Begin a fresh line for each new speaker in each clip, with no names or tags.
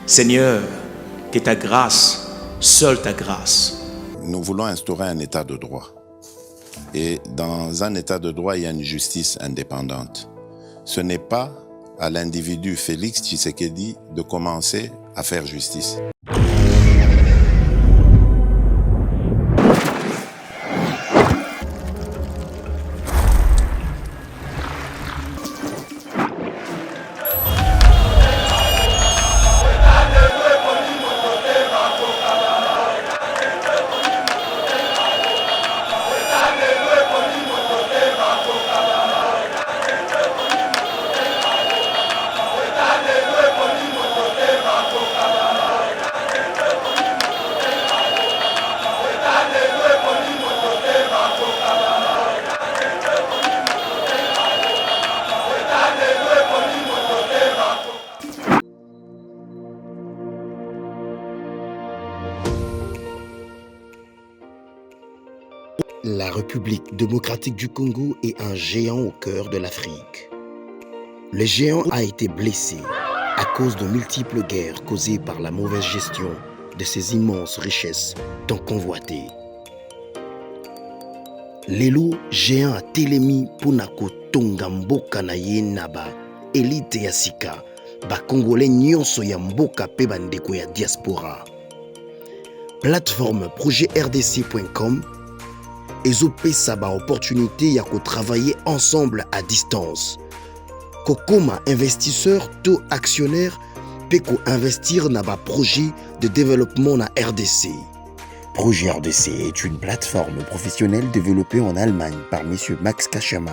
Seigneur, que ta grâce, seule ta grâce.
Nous voulons instaurer un état de droit. Et dans un état de droit, il y a une justice indépendante. Ce n'est pas à l'individu Félix Tshisekedi de commencer à faire justice.
La République démocratique du Congo est un géant au cœur de l'Afrique. Le géant a été blessé à cause de multiples guerres causées par la mauvaise gestion de ses immenses richesses tant convoitées. Lelo géant a telemi pona kotonga mboka na ye na ba élite ya sika ba congolais nyonso ya mboka pe bandeko ya diaspora. Plateforme projetrdc.com ezopesa ba opportunité ya ko travailler ensemble à distance. Kokoma investisseur to actionnaire pe ko investir na ba projet de développement na RDC. Projet RDC est une plateforme professionnelle développée en Allemagne par M. Max Kachama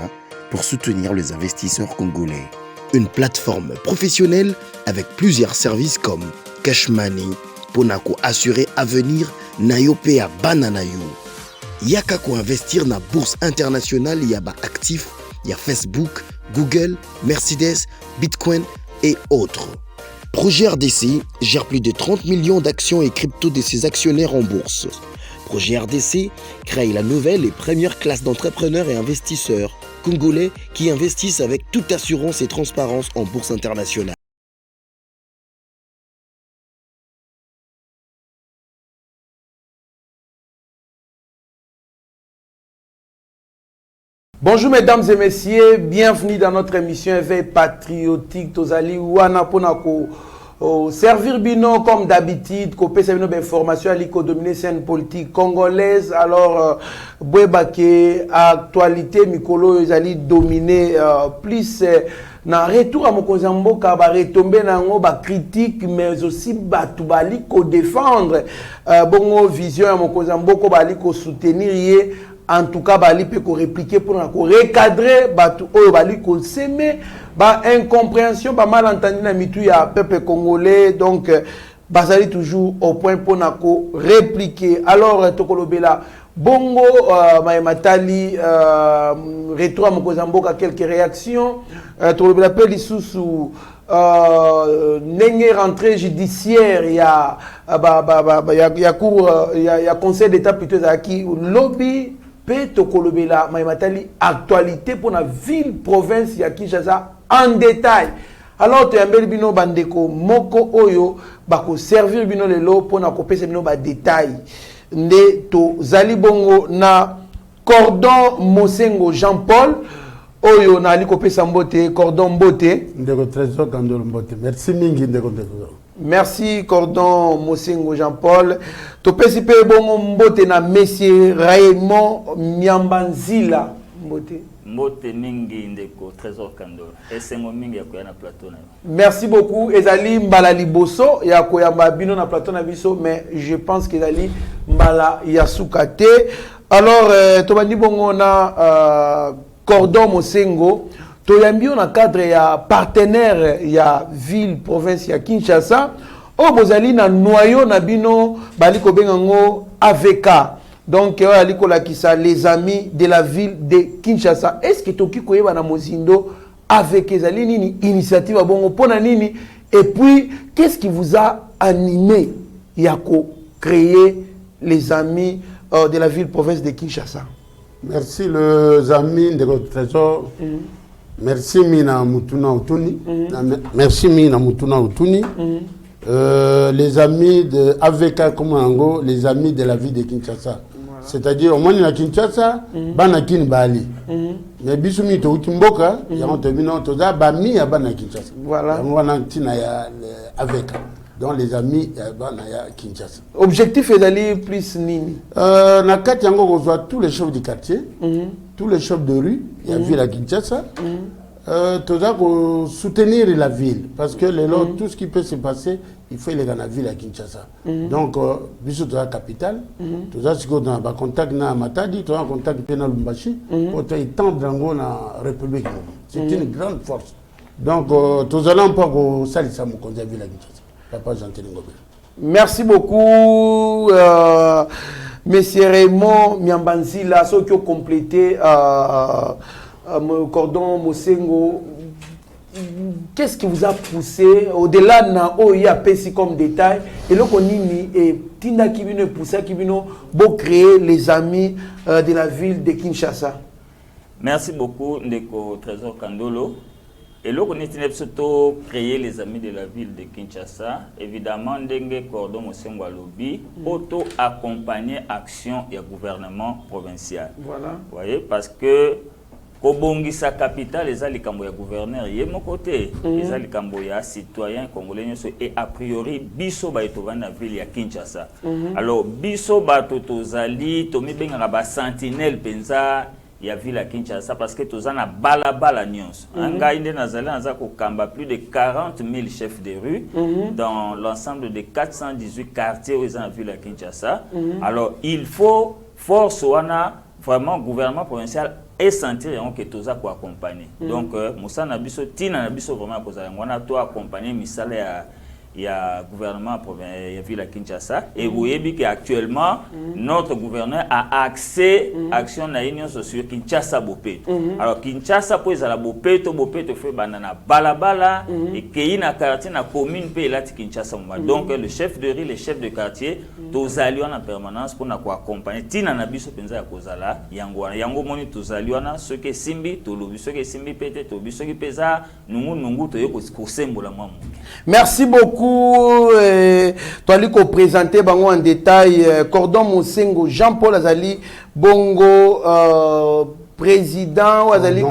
pour soutenir les investisseurs congolais. Une plateforme professionnelle avec plusieurs services comme Cash Money, Ponako assurer avenir Nayope à Bananayo. Yaka ko investir na bourse internationale, il y a ba actifs, il y a Facebook, Google, Mercedes, Bitcoin et autres. Projet RDC gère plus de 30 millions d'actions et crypto de ses actionnaires en bourse. Projet RDC crée la nouvelle et première classe d'entrepreneurs et investisseurs congolais qui investissent avec toute assurance et transparence en bourse internationale.
Bonjour mesdames et messieurs, bienvenue dans notre émission Éveil patriotique. Tozali wana ponako servir bino comme d'habitude, ko pesa bino information ali ko dominer scène politique congolaise. Alors bwebake actualité mikolo ezali dominer plus na retour à mokonzi mboka ba retomber nango ba critique mais aussi batu bali ko défendre bongo vision ya mokonzi mboka bali ko soutenir ye. En tout cas, bali peut répliquer pour recadrer batu oyo bali ko semer ba incompréhension ba malentendu na mitu ya peuple congolais. Donc basali toujours au point pour nako répliquer. Alors tokolobela bongo matali retour à Mokozamboka quelques réactions. Tokolobela pe lisusu nenge rentrée judiciaire ya cour ya conseil d'état plutôt qui lobby pe tokolobela matali actualité pour la ville province ya Kinshasa en détail. Alors tu ambeli bino bandeko moko oyo bako servir bino lelo pour na kopesa bino ba détail nde to zali bongo na Cordon Mosengo Jean-Paul oyo na ali kopesa mbote Cordon mbote
ndeko trésor Kandolo mbote. Merci mingi ndeko trésor.
Merci Cordon Mosengo Jean-Paul. Topesi pe bongo mbote na Monsieur Raymond Nyambanzila mbote.
Mbote mingi ndeko trésor Kandolo. Esengo mingi ya koya na plateau na.
Merci beaucoup. Ezali mbala liboso ya koyamba bino na plateau na biso, mais je pense que ezali mbala ya sukate. Alors tobandi bongo na Cordon Mosengo. Toyambi on a cadre ya partenaire ya ville province ya Kinshasa o bozali na noyau na bino baliko bengango AVK. Donc aliko lakisa les amis de la ville de Kinshasa. Est-ce que toki koyeba na mozindo avec ezali nini initiative bongo pona nini, et puis qu'est-ce qui vous a animé yako créer les amis de la ville province de Kinshasa?
Merci les amis de votre trésor. Merci Mina Mutuna Utuni. Merci Mina Mutuna Utuni. les amis de AVK Komango, les amis de la ville de Kinshasa. Voilà. C'est-à-dire, au moins, à Kinshasa, Banakin Bali. Mais Bissoumi Toutimboka, il y a un terminal, Toza, Bami à Bana Kinshasa. Voilà. AVK. Donc, les amis Banaya Kinshasa.
Objectif est d'aller plus Nini.
Nakat Yango, on voit tous les chefs du quartier, tous les chefs de rue, il y a ville à Kinshasa. Toza soutenir la ville parce que tout ce qui peut se passer il faut aller dans la ville à Kinshasa. Donc biso toza capitale toza siko dans ba contact na Matadi toza contact na Lubumbashi pour étendre dans la République. C'est une grande force. Donc toza là pas ko salisa mo konza ville à Kinshasa. Papa Jean-Théry Ngobé.
Merci beaucoup Monsieur Raymond Miambanzila ceux qui ont complété Cordon Mosengo, qu'est-ce qui vous a poussé au-delà na OIA PC comme détail et le konini et Tinda Kibino poussé Kibino pour créer les amis de la ville de Kinshasa.
Merci beaucoup Ndeko Trésor Kandolo. Et le konini surtout créer les amis de la ville de Kinshasa. Évidemment Ndenge Cordon Mosengo Alobi auto accompagner action et gouvernement provincial. Voilà. Vous voyez parce que Kobongisa capitale les alikambo ya gouverneur yé mon côté les alikambo ya citoyen congolais et a priori biso ba etovana ville ya Kinshasa. Alors biso ba tozali tomi benga ba sentinelle penza ya ville ya Kinshasa parce que tozana bala nyons anga inde nazali naza ko kamba plus de 40 000 chefs de rue dans l'ensemble de 418 quartiers où dans la ville ya Kinshasa. Alors il faut force wana vraiment gouvernement provincial et sentir que tous a accompagner. Donc Moussa Nabiso Tina Nabiso vraiment on a tout accompagner misala ya gouvernement provincial ville à Kinshasa et vous voyez qu'actuellement notre gouverneur a accès action na union sur Kinshasa Bopé. Alors Kinshasa pour la Bopé to fait banana balabala et qui na quartier na commune pe là Kinshasa. Donc le chef de rue, les chefs de quartier tous alliés en permanence pour na accompagner Tina Nabiso penza ya kozala yango moni tous alliés na ce que simbi to lobi ce que simbi pete to biso ki pesa nungu to yoko kosembola mamu.
Merci beaucoup. Tu as présenté en détail Cordon Mosengo, Jean-Paul Azali, Bongo, président, Azali,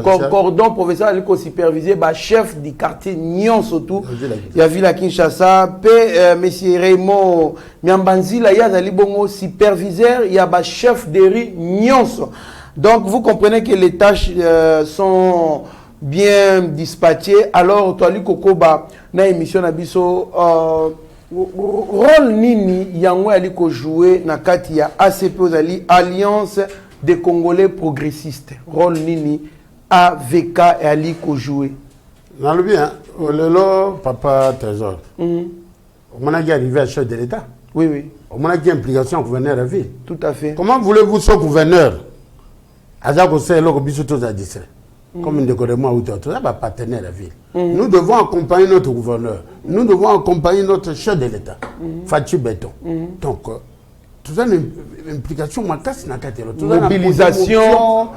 Cordon, professeur, Azali, supervisé, chef du quartier Nyon, surtout, il y a Ville à Kinshasa, M. Raymond Miambanzila, il y a Azali, Bongo, superviseur, il y a chef de rue Nyon. Donc, vous comprenez que les tâches sont bien dispatché. Alors toi lui kokoba na émission na biso rôle nini yango ali ko jouer na kati ya ACP ozali Alliance des Congolais progressistes, rôle nini AVK ali ko jouer
dans le bien lelo papa Trésor on a arrivé à chef de l'État.
Oui
on a qui implication gouverneur à ville.
Tout à fait.
Comment voulez-vous ce gouverneur azako c'est loko biso to za distrait comme une décoration ou d'autres, ça va partenaire la ville. Nous devons accompagner notre gouverneur. Nous devons accompagner notre chef de l'État, Fatou Béton. Donc, tout ça, une implication, mobilisation,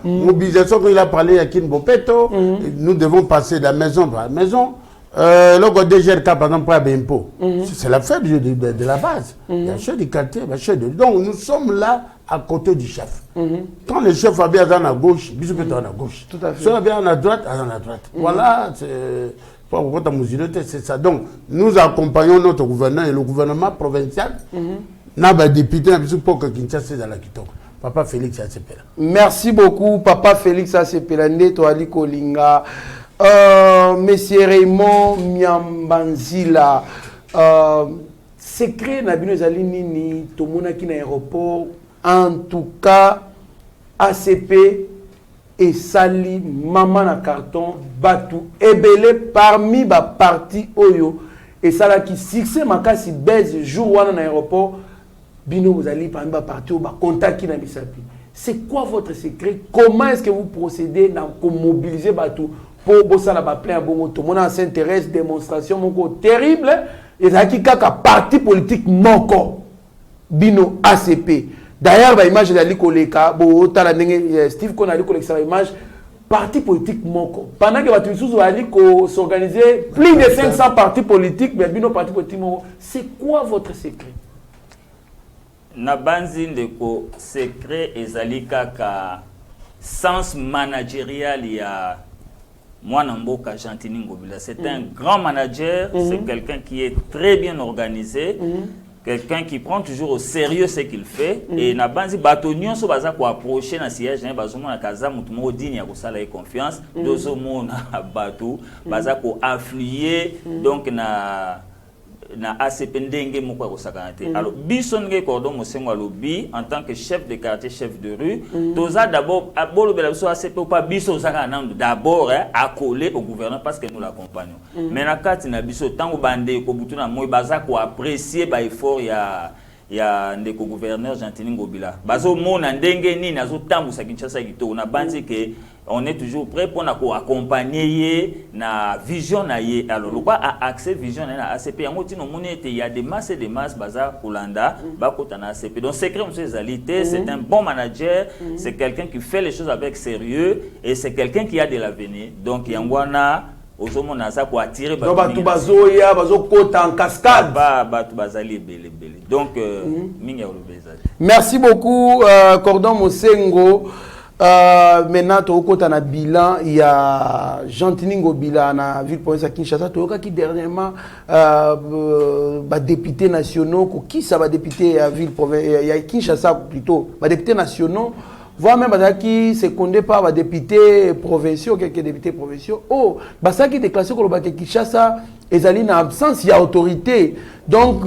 quand il a parlé à Kinbo Peto, nous devons passer de la maison par la maison. Le DGRK, par exemple, à Bempo, c'est l'affaire de la base. Il y a un chef du quartier, un chef de... Donc, nous sommes là à côté du chef. Quand le chef va bien à gauche, bisous peut à gauche. Tout à fait. Si on va bien à droite, à droite. Voilà, c'est ça. Donc, nous accompagnons notre gouverneur et le gouvernement provincial. N'a pas député, pour que Kinshasa dans la Kitoko. Papa Félix Asepela.
Merci beaucoup, Papa Félix Asepela. Neto Ali Kolinga. Monsieur Raymond Miambanzila. Secret Nabino Zalini ni Tomonaki na aéroport. En tout cas, ACP et Sali, maman na carton, Batou, Ebele parmi ba parti Oyo. Et ça là qui succès makasi baise jour wana na aéroport, bino vous allez parmi ba parti ou ba contact na bisapi. C'est quoi votre secret? Comment est-ce que vous procédez pour mobiliser Batou pour bosser la ba plein bon tout le monde s'intéresse démonstration moko terrible et ça qui kaka parti politique moko bino ACP. D'ailleurs, l'image de l'Ikoleka, Steve Kona l'Ikoleka, l'image, parti politique moko. Pendant que Batumisous allait s'organiser plus de 500 partis politiques, mais nos partis politiques moko. C'est quoi votre secret?
Na banzi ndeko secret ezalika ka sens managérial ya Mwana Mboka Jean-Tini Ngobila. C'est un grand manager, c'est quelqu'un qui est très bien organisé. Quelqu'un qui prend toujours au sérieux ce qu'il fait. Et na banzi batonion so baza ko approcher na siège na bazomo na kaza mutu mo digne ya ko sala confiance dozo mona bato baza ko affluer donc na ACP ndenge moko ko sakanate. Alors biso nge cordon mosengo lobi en tant que chef de quartier, chef de rue, toza d'abord abolo bela biso ACP pas biso zaka nandu d'abord accolé au gouvernement parce que nous l'accompagnons. Mais na kati na biso tango bande ko butuna moy baza ko apprécier ba effort ya ndeko gouverneur Jean-Tini Ngobila. Bazo mona ndenge ni nazo tambu sa Kinshasa kito na banzi que on est toujours prêt pour accompagner na vision na ye. Alors le quoi a accès vision na ACP yango tino monete il y a des masses et des masses baza Kolanda ba kota na ACP. Donc secret monsieur Zalité, c'est un bon manager, c'est quelqu'un qui fait les choses avec sérieux et c'est quelqu'un qui a de l'avenir. Donc yangwana ozomona za ko attirer ba
batu bazoya bazokota en cascade
batu bazali belé. Donc mingi olobeza.
Merci beaucoup Cordon Mosengo. Maintenant tu as un bilan, il y a Jean-Tini Ngobila na ville province à Kinshasa, tu as qui dernièrement députés nationaux, qui ça va député à ville province, il y a Kinshasa plutôt, députés nationaux, voire même qui secondé par les députés provinciaux, quelques députés provinciaux. Oh, ça qui est classé comme le Kinshasa, ils ont une absence, il y a autorité. Donc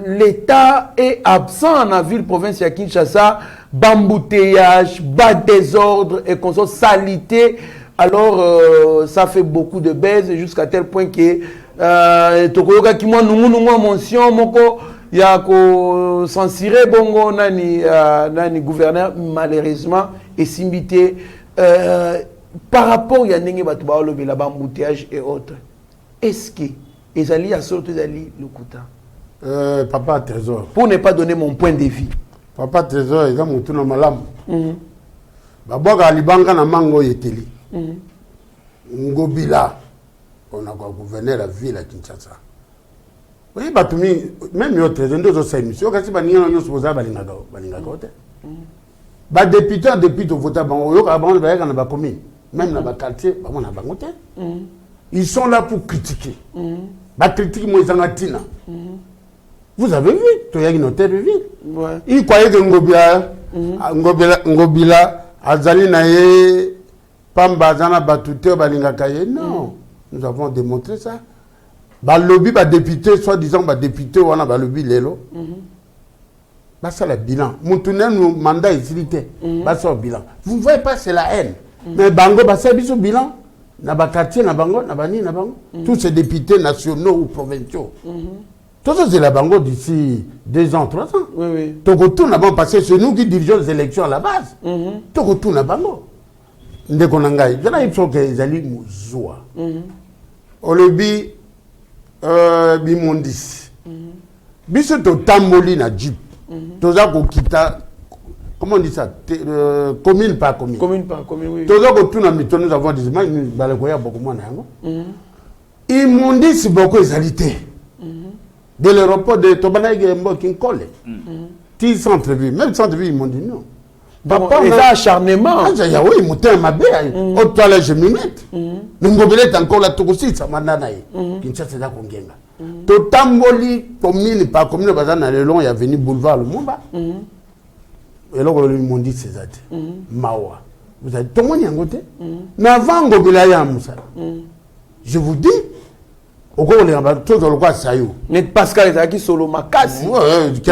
l'État est absent dans la ville province à Kinshasa. Bambouteillage, bas désordre et qu'on soit salité. Alors ça fait beaucoup de baise jusqu'à tel point que tokoyoka ki moi nous mention moko ya ko censurer bongo nani gouverneur malheureusement et simbité par rapport ya ndenge batu ba lobela bambouteillage et autres. Est-ce que ezali a sorte ezali lokuta
papa Trésor
pour ne pas donner mon point de vue.
Papa Trésor, il y a un peu de malam. Baboga libanga na mango yeteli. Ngobila, on a gouverné la ville à Kinshasa. Oui, batumi, même yo Trésor, deux autres émissions, quand c'est baninga no supposa balinga kote. Ba député depuis to vota bango, yo ka bango ba na ba commune, même na ba quartier, ba na bango te. Ils sont là pour critiquer. Ba critique mo izangatina. Vous avez vu, tu as une hôtel de ville. Il croyait que Ngobila, Azali Naye, Pamba Zana Batute, Balinga Kaye. Non, nous avons démontré ça. Balobi, député, soi-disant, député, on a Balobi Lelo. Ça, le bilan. Moutounen, nous mandat ici, c'est le bilan. Vous ne voyez pas, c'est la haine. Mais Bango, c'est le bilan. Na quartier, na Bango, na Bani, na Bango. Tous ces députés nationaux ou provinciaux. Tout ça, c'est la Bango d'ici 2 ans, 3 ans.
Oui, oui.
Togotou n'a pas passé, c'est nous qui dirigeons les élections à la base. Togotou n'a pas Bango. Ndekonangai, il faut qu'ils aient mouzoua. Olobi, bimondis. Biso to tamboli na jeep. Toza ko kita, comment on dit ça? Commune par commune.
Commune par commune, oui.
Toza ko tout na mito, nous avons des images, nous balakoya beaucoup moins nango. Immondis beaucoup égalité. De l'aéroport de Tobanaï Mbokinkole. Ti centre-ville, même centre-ville, ils m'ont dit non.
Et ça, acharnement.
Oui, ils m'ont dit ma belle. Au toilette, je m'y mette. Nous m'obélez encore la Togosi, ça m'a donné. Kinshasa, c'est là qu'on gagne. Totamboli, commune par commune, dans le long, il y a venu boulevard le Mumba. Et là, ils m'ont dit c'est ça. Mawa. Vous avez tout le monde y a un côté. Mais avant, je vous dis, au cours de la chose, on le voit ça.
Mais Pascal Ezaki solo makasi.
Dans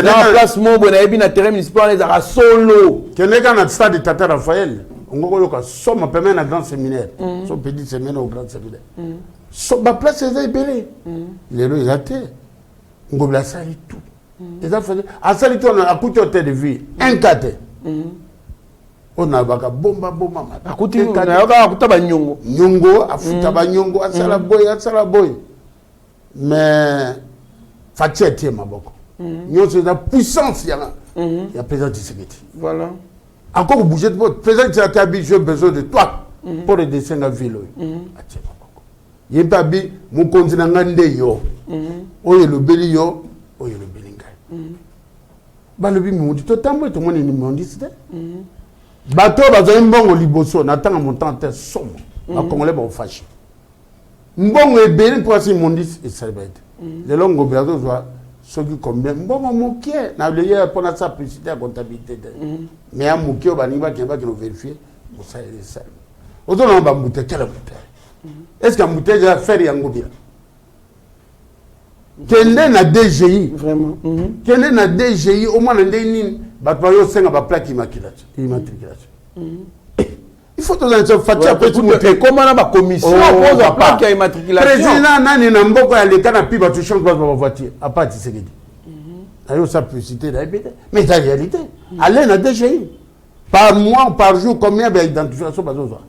la place Mobo, on a eu un terrain municipal, on a solo.
Quelqu'un dans le stade de Tata Raphaël, on a somme permet un grand séminaire. Son petit séminaire au grand séminaire. Ma place, c'est ébélé. Les lois, ils ont été. On a sali tout. Ils ont fait. À sali tout, on a coûté au tête de vie. Un kate. On a baka bomba.
A coûté ba nyongo.
Nyongo, a fouta ba nyongo, a sala boy. Mais Fatih était ma boko. Nous c'est la puissance il y a président Tshisekedi.
Voilà.
Encore bouger de votre président Tshisekedi, j'ai besoin de toi. pour le dessin de ville. Il n'y a pas de mon continent yo. Oye le beli yo, oye le belinga. Bah le bimi dit tout le temps, tout le monde est immondiste. Bateau bazo mbongo liboso, n'attend mon temps te somme. Na congolais ba fâché. Mbongo e beli pour si immondiste et célèbre. Les longues bateaux soit ceux qui combien mbongo moké na le hier pour la simplicité à comptabilité. Mais à moké ba niba qui va vérifier pour ça et ça. Autant on va monter quelle bouteille. Est-ce qu'un bouteille va faire yango bien? Quel est la DGI? Vraiment. Quel est la DGI? Au moins, il plaque immatriculation. Il faut que vous fassiez après tout.
Et comment la commission pose la plaque immatriculation?
Président, Nani Nambo, il y a un piba, tu changes pas ma voiture. À part Tshisekedi. Il y a une simplicité. Mais c'est la réalité. Allez, la DGI. Par mois, par jour, combien d'identifications par jour?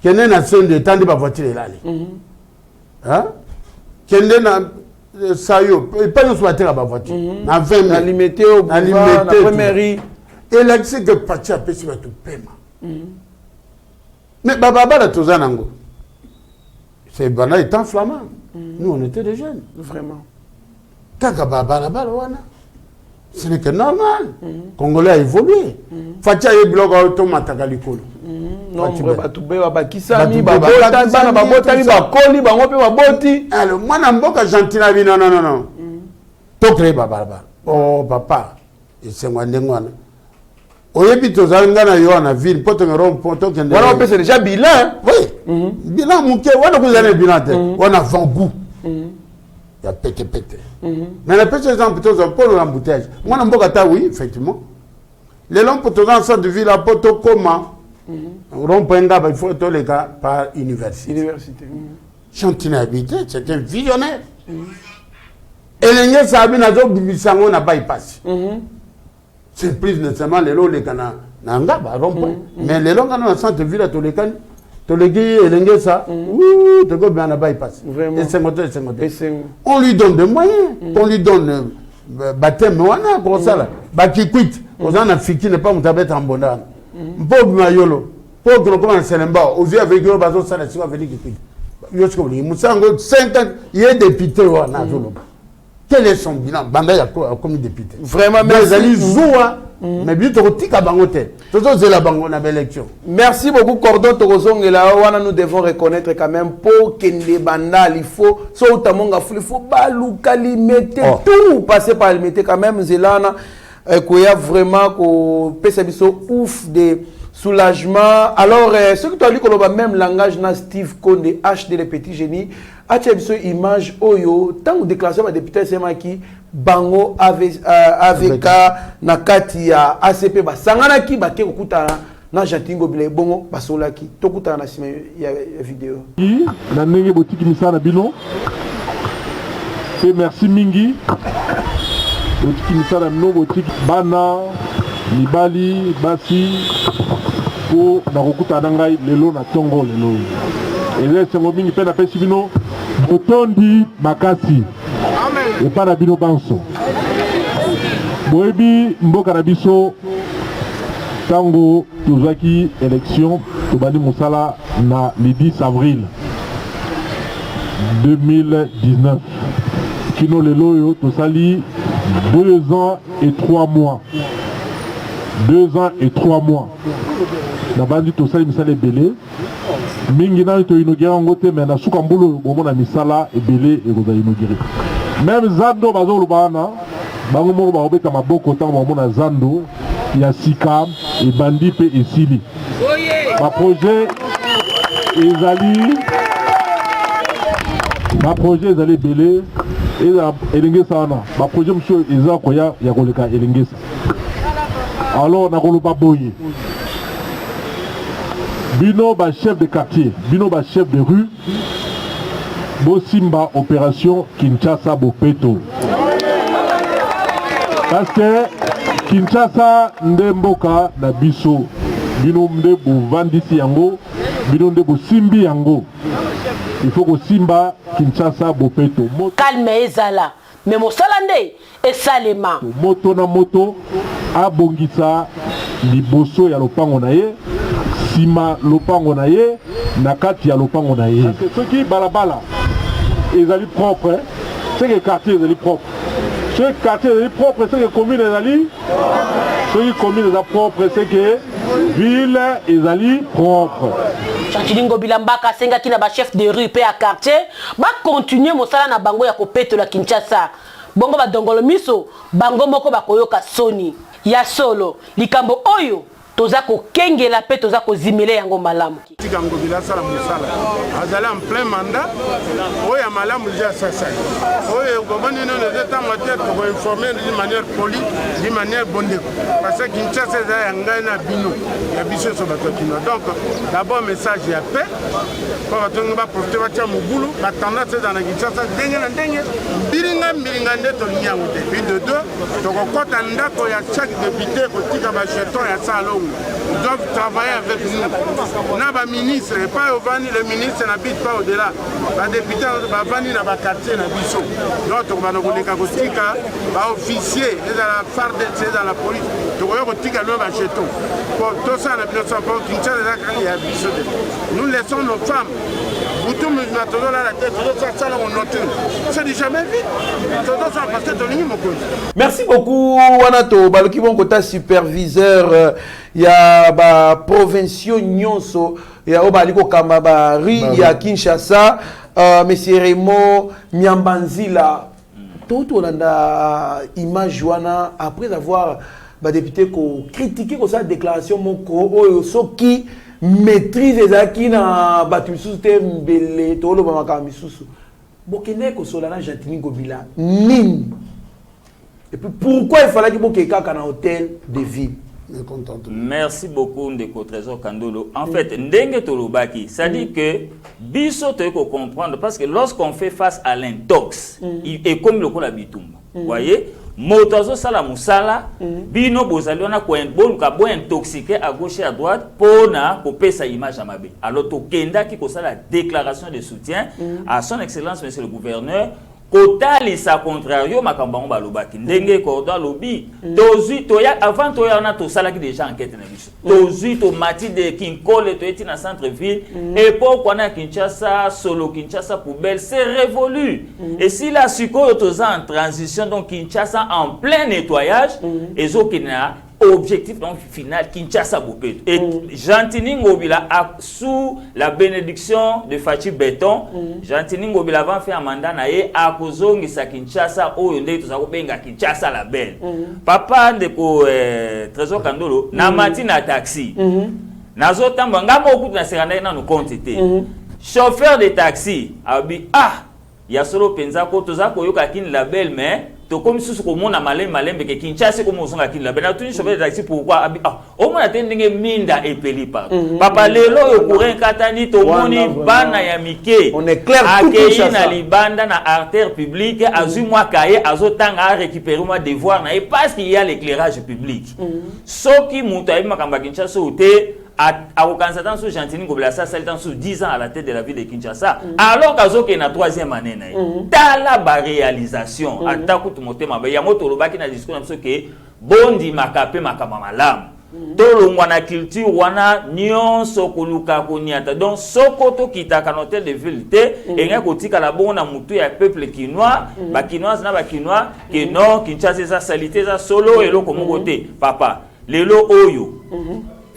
Quel est la scène de temps de ma voiture est là? Hein? Quel est la. Ça y est, pas nous souhaiter à ma voiture. À 20 000.
À limiter au boulevard, la première. Et
là, c'est que parti à péché va tout paiement. Mais Baba la Tozanango. C'est Bana étant flamand. Nous, on était des jeunes.
Vraiment.
Kaka Baba la Balwana. Ce n'est que normal. Congolais a évolué. Fatia est bloqué automate à l'école.
Non, Bakisami, Babotami, Bakoli, Bangope, Baboti.
Alors, moi, je suis gentil. Non. Tout créé Baba. Oh, papa. Et c'est moi, Oyebi tozanga na yo na ville poto ngoro poto kende.
Voilà, on peut déjà bilan.
Oui. Bilan muke wana kuzana bilan te. Wana vend goût. Ya pété. Mais la petite exemple plutôt pour l'embouteillage. Moi na mboka ta oui, effectivement. Les longs poto dans centre de ville à poto comment rompenga il faut tous les cas par université. Chantina habité, c'est un visionnaire. Et les gens savent na zo bisango na bypass. Surprise nécessairement les lots les cana nanga ba rompo mais les longs dans centre ville à tous les can tous les gars et les ça ouh te go bien na bypass et c'est moto on lui donne des moyens on lui donne baptême wana pour ça là ba qui quitte aux en Afrique n'est pas mutabet en bonane mpo mayolo pour que comment c'est l'emba aux yeux avec eux bazo ça la si va venir qui quitte yo ce que musango 5 ans il est député wana zolo. Quel est son bilan? Banda ya comme député.
Vraiment, merci.
Mais bien, tu as bangoté. Tu as la bango na élection.
Merci beaucoup, Cordon Torozong. Et là, nous devons reconnaître quand même pour que Banda, il faut, il faut balouka limiter tout, passer par limiter quand même. Zelana, qu'il y a vraiment ouf de soulagement. Alors, ce que tu as dit, qu'on a même langage na Steve Konde, HD, les petits génies. Achebiso image oyo tant déclaration de député semaki bango AVK na kati ya ACP ba sangana ki ba ke kokuta na jatingo bile bongo basola ki tokuta na sima ya vidéo
na ndenge botiki misana bino pe merci mingi botiki misana no botiki bana mibali basi ko na kokuta na ngai lelo na tongo lelo et c'est mon mingi pe na pesi bino Botondi makasi et pas bino banso boebi mboka na biso tango tozaki élection tobandi mosala na le 10 avril 2019 kino lelo yo tosali 2 ans et 3 mois 2 ans et 3 mois na bandi tosali misala ebele mingi na to inauguré ngote mais na suka mbulu bomona misala ebele ekoza inauguré même zando bazolo bana bango moko ba obeta maboko tango bomona zando ya sika et bandi pe esili ba projet ezali belé et elengesa wana ba projet monsieur eza koya ya koleka elengesa alors na koloba boye bino ba chef de quartier, bino ba chef de rue, Bosimba opération Kinshasa Bopeto. Parce que Kinshasa ndemboka na biso, bino mde bo vandisi yango, bino mde bo simbi yango. Il faut que Simba Kinshasa Bopeto.
Calme ezala, mais mosalande et salema.
Moto na moto abongisa liboso ya lopango na ye. sima lopango na ye na kati ya lopango na ye. Parce que ceux qui balabala ils allaient propre, c'est que quartier ils allaient propre. Ceux quartier ils allaient propre, c'est que commune ils allaient ceux qui commune ils allaient propre, c'est que ville ils allaient propre.
Chantilingo Bilambaka senga kina ba chef de rue pe à quartier ba continuer mosala na bango ya kopeto la Kinshasa. Bongo ba dongolo miso bango moko ba koyoka soni ya solo likambo oyo toza ko kengela pe toza ko zimele yango malamu.
Tikango bilasala musala azala en plein mandat oya malamu ja sasa oyo gobani no les états matière pour informer d'une manière polie d'une manière bonne parce que Kinshasa za yanga na bino ya biso so batokino donc d'abord message ya paix pour batonga ba porter bacha mugulu ba tendance dans Kinshasa ndenge biringa nde to nyango te puis de deux to kokota ndako ya chaque député ko tika ba jeton ya salon. Ils doivent travailler avec nous. Na ba ministre, pas au Vani, le ministre n'habite pas au-delà. Les députés va venir dans le quartier na biso. Donc on va nous donner kagotika, ba officier, et dans la farde, c'est dans la police. Donc on va tika no ba jeton. Pour tout ça na biso pour Kinshasa il y a biso. Nous laissons nos femmes. Vous tout nous maintenant là la tête, tout ça on note. C'est du jamais vu. Tout ça parce que Tony Moko.
Merci beaucoup Wanato Baloki bon kota superviseur ya ba provinciaux nyonso ya obaliko kama ba rue ya Kinshasa monsieur Remo Nyambanzila tout olanda image wana après avoir ba député ko critiquer ko sa déclaration moko oyo soki maîtrise ezaki na batu misusu te mbele to lo ba makama misusu bokene ko solana Gentini Ngobila nini. Et puis pourquoi il fallait que vous ayez un hôtel de ville?
Merci beaucoup Ndeko Trésor Kandolo. En fait, ndenge tolobaki, ça dit que biso te ko comprendre parce que lorsqu'on fait face à l'intox, il est comme le kola bitumba. Vous voyez? Motozo sala musala, bino bozali on a ko intoxiqué à gauche et à droite pour na ko pesa image à mabe. Alors to kenda ki ko sala déclaration de soutien à son excellence monsieur le gouverneur. Kotali sa contrario makambango balobaki ndenge kordo lobi tozui toya avant toya na to sala ki déjà enquête na biso tozui to mati de Kinkole to eti na centre ville et pourquoi na Kinshasa solo Kinshasa poubelle c'est révolu et si la sikoyo toza en transition donc Kinshasa en plein nettoyage ezokina objectif donc final Kinshasa Bopeto et Gentini Ngobila sous la bénédiction de Fachi Béton Gentini Ngobila va faire un mandat naé à kozongisa Kinshasa oyo nde tozako benga Kinshasa la belle papa ndeko Trésor Kandolo na mati na taxi nazo tamba ngamo okutu na seranda na no compte te chauffeur de taxi abi ya solo penza ko tozako yoka kin la belle mais to comme sous ko mona malembe ke Kinshasa ko mozonga kin la belle tuni chauffeur de taxi pourquoi abi o mona tendenge minda epeli pa papa lelo yo courir katani to moni bana ya mike
on est clair
tout na libanda na artère publique azu moi kaye azotanga a récupérer moi devoir na et parce qu'il y a l'éclairage public soki muta e makamba Kinshasa ote à Okanzatan sous Gentini Ngobila ça c'est sous 10 ans à la tête de la ville de Kinshasa alors qu'azoke na 3e année na tala ba réalisation ataku tumotema ba ya moto lobaki na discours na que bondi makape makama malam tolongwa na culture wana nyonso koluka koniata donc sokoto kitaka na hôtel de ville te enga kotika la bona mutu ya peuple kinois ba kinois na ba kinois que non Kinshasa ça salité ça solo et loko moko te papa lelo oyo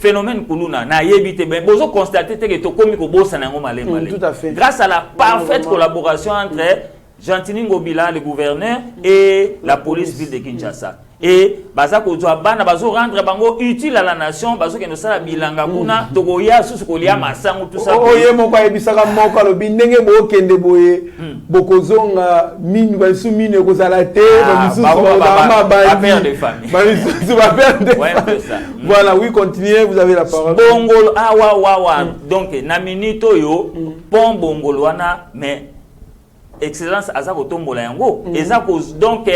phénomène kuluna na yebite ben bozo constater que to komi ko bossa na ngoma le malé grâce à la parfaite collaboration entre Gentini Ngobila le gouverneur et la police ville de Kinshasa et baza ko zwa bana bazo rendre bango utile à la nation bazo ke no sala bilanga kuna to ko ya susu ko lia masangu tout ça
oye moko ebisaka moko lo bindenge bo kende boye bokozonga mine ba su mine ko sala te ba misusu ba
père de famille
ba misusu ba père de famille voilà oui continuez vous avez la parole
bongolo wa donc na minito yo pon bongolo wana mais excellence azako tombola yango ezako donc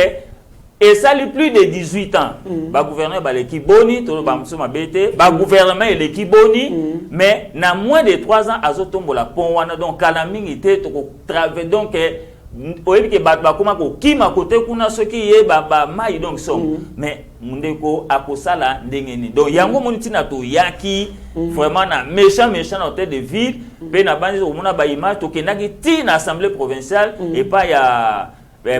et ça lui plus de 18 ans ba gouverneur ba l'équipe boni to ba msoma bete ba gouvernement et l'équipe boni mais na moins de 3 ans azotombola pon wana donc kala mingi te to travailler donc oyebi ke bato bakoma kokima kote kuna soki ye mai donc som mais mundeko akosala ndenge nini donc yango moni ntina toyaki vraiment na méchant na hôtel de ville mpe na bandi omona baimage tokendaki ti na assemblée provinciale et pas ya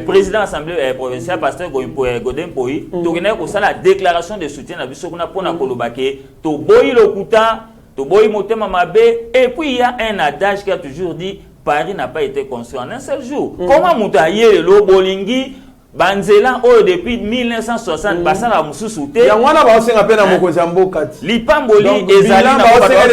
président assemblée provinciale pasteur Godin Poi tokendaki kosala déclaration de soutien na biso kuna mpona koloba ke toboyi lokuta toboyi motema mabe et puis il y a un adage qui a toujours dit Paris n'a pas été construit en un seul jour. Comment Moutaye le Bolingi Banzela depuis 1960 basa la mususu te.
Ya wana ba osenga pe na mokonzi mboka ti.
Lipamboli ezali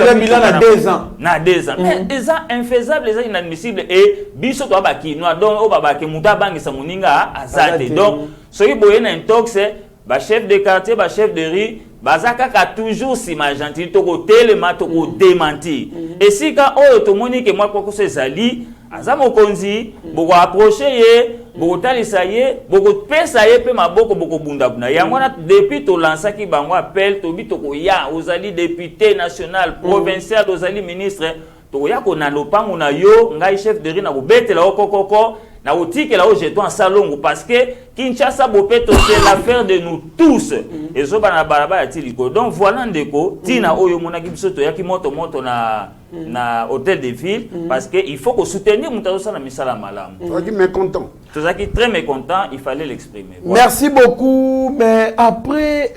na bilan na 2 ans.
Na 2 ans. Mais ça infaisable, ça inadmissible et biso to ba kinwa donc o baba ke muta bangisa muninga azate. Donc soki boye na intox ba chef de quartier, ba chef de rue bazaka ka toujours si ma gentil toko telema toko démentir et si ka oyo to moni ke moi ko se zali azamo konzi boko approcher ye boko talisa ye boko pesa ye pe maboko boko bunda buna yango na depuis to lança ki bango appel to bi toko ya ozali député national provincial ozali ministre to ya ko na lopango na yo ngai chef de rue na bobetela okokoko na otike la ojeto en salongo parce que Kinshasa bopeto c'est l'affaire de nous tous et zo bana barabara tiliko donc voilà ndeko tina oyo monaki biso to yaki moto na hôtel de ville parce que il faut que soutenir mutazo sana misala malamu
toi qui mécontent
toi qui très mécontent il fallait l'exprimer voilà.
Merci beaucoup mais après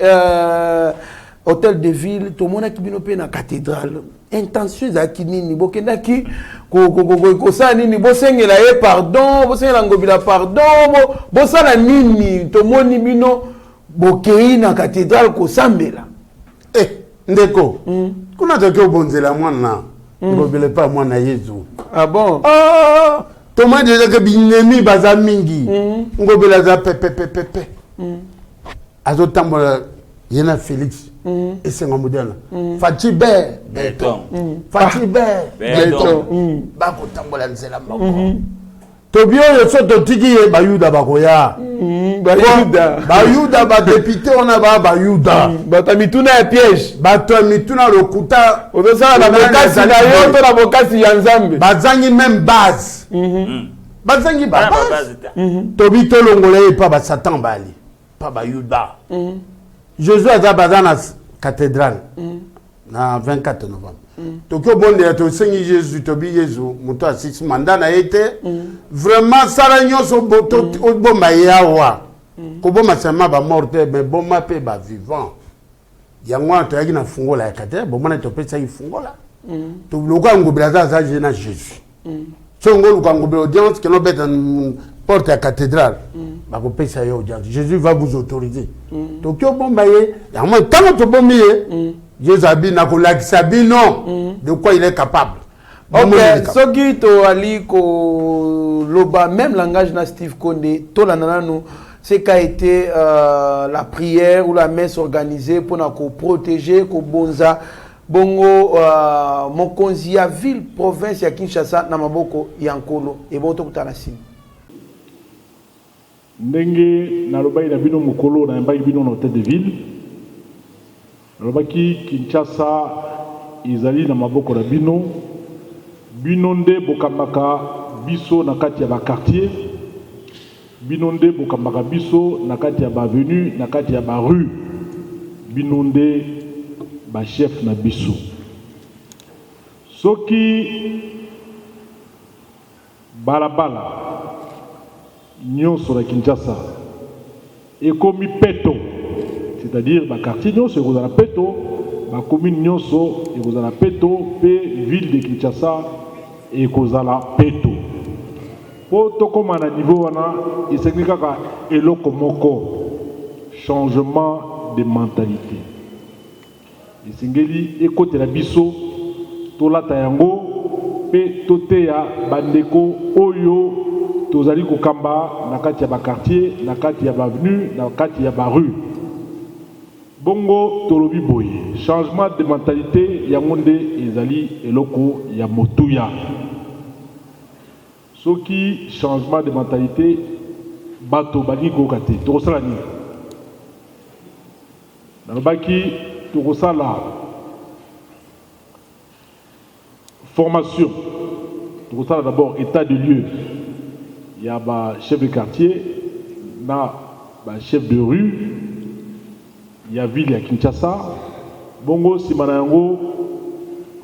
hôtel de ville to monaki bino pe na cathédrale intention za kinini bokendaki ko sa nini bosengela ye pardon bosengela ngobila pardon bosala nini to moni bino bokei na cathédrale ko sambela
ndeko kuna toke obonzela mwana ngobele pa mwana Yesu
ah bon
Thomas déjà que binemi baza mingi ngobela za pepe azotambola yena Félix et c'est un modèle Fatibe béton Fatibe béton bako tambola nzela mako tobio yo so totiki ye bayuda bakoya bayuda ba député on a bayuda
batamituna ya piège
batamituna lokuta
odosala na bokasi na yo to na bokasi ya nzambe
bazangi même base bazangi base tobi to longola pa ba satan bali pa bayuda Jésus a bazan na cathédrale na 24 novembre tokyo bonde ya to sengi Jésus tobi Jésus muto a 6 mandat na été vraiment sala nyoso boto bomba yawa ko bomba sama ba mort pe mais bomba pe ba vivant yango to yaki na fungola ya cathédrale bomba na to pesa yi fungola to loka ngobela za na Jésus songo loka ngobela audience que no beta porte à cathédrale ba ko pesa yo audience Jésus va vous autoriser tokyo bomba ye yango tant to bombi ye Jésus na ko lakisa bino de quoi il est capable.
OK, soki to ali ko loba même langage na Steve Condé to la nananu c'est qu'a été la prière ou la messe organisée pour na ko protéger ko bonza bongo mokonzi ya ville province ya Kinshasa na maboko ya nkolo et bon to kutana sini
ndenge na lobai na bino mokolo na mbai bino na hôtel de ville lobaki Kinshasa izali na maboko na bino nde bokambaka biso na kati ya ba quartier bino nde bokambaka biso na kati ya ba avenue na kati ya ba rue bino nde ba chef na biso soki balabala nyonso na Kinshasa ekomi peto c'est-à-dire ba quartier nyonso ekozala peto ba commune nyonso ekozala peto pe ville de Kinshasa ekozala peto po tokoma na niveau wana esengi kaka eloko moko changement de mentalité esengeli ekotela biso tolata yango pe toteya bandeko oyo tozali kokamba na kati ya ba quartier na kati ya ba avenue na kati ya ba rue bongo tolobi boye changement de mentalité yango nde ezali eloko ya motuya soki changement de mentalité bato balingi koyoka te tokosala nini nalobaki tokosala formation tokosala d'abord état de lieu il y a un chef de quartier, un chef de rue, il y a ville à Kinshasa. Bongo, si Manayango,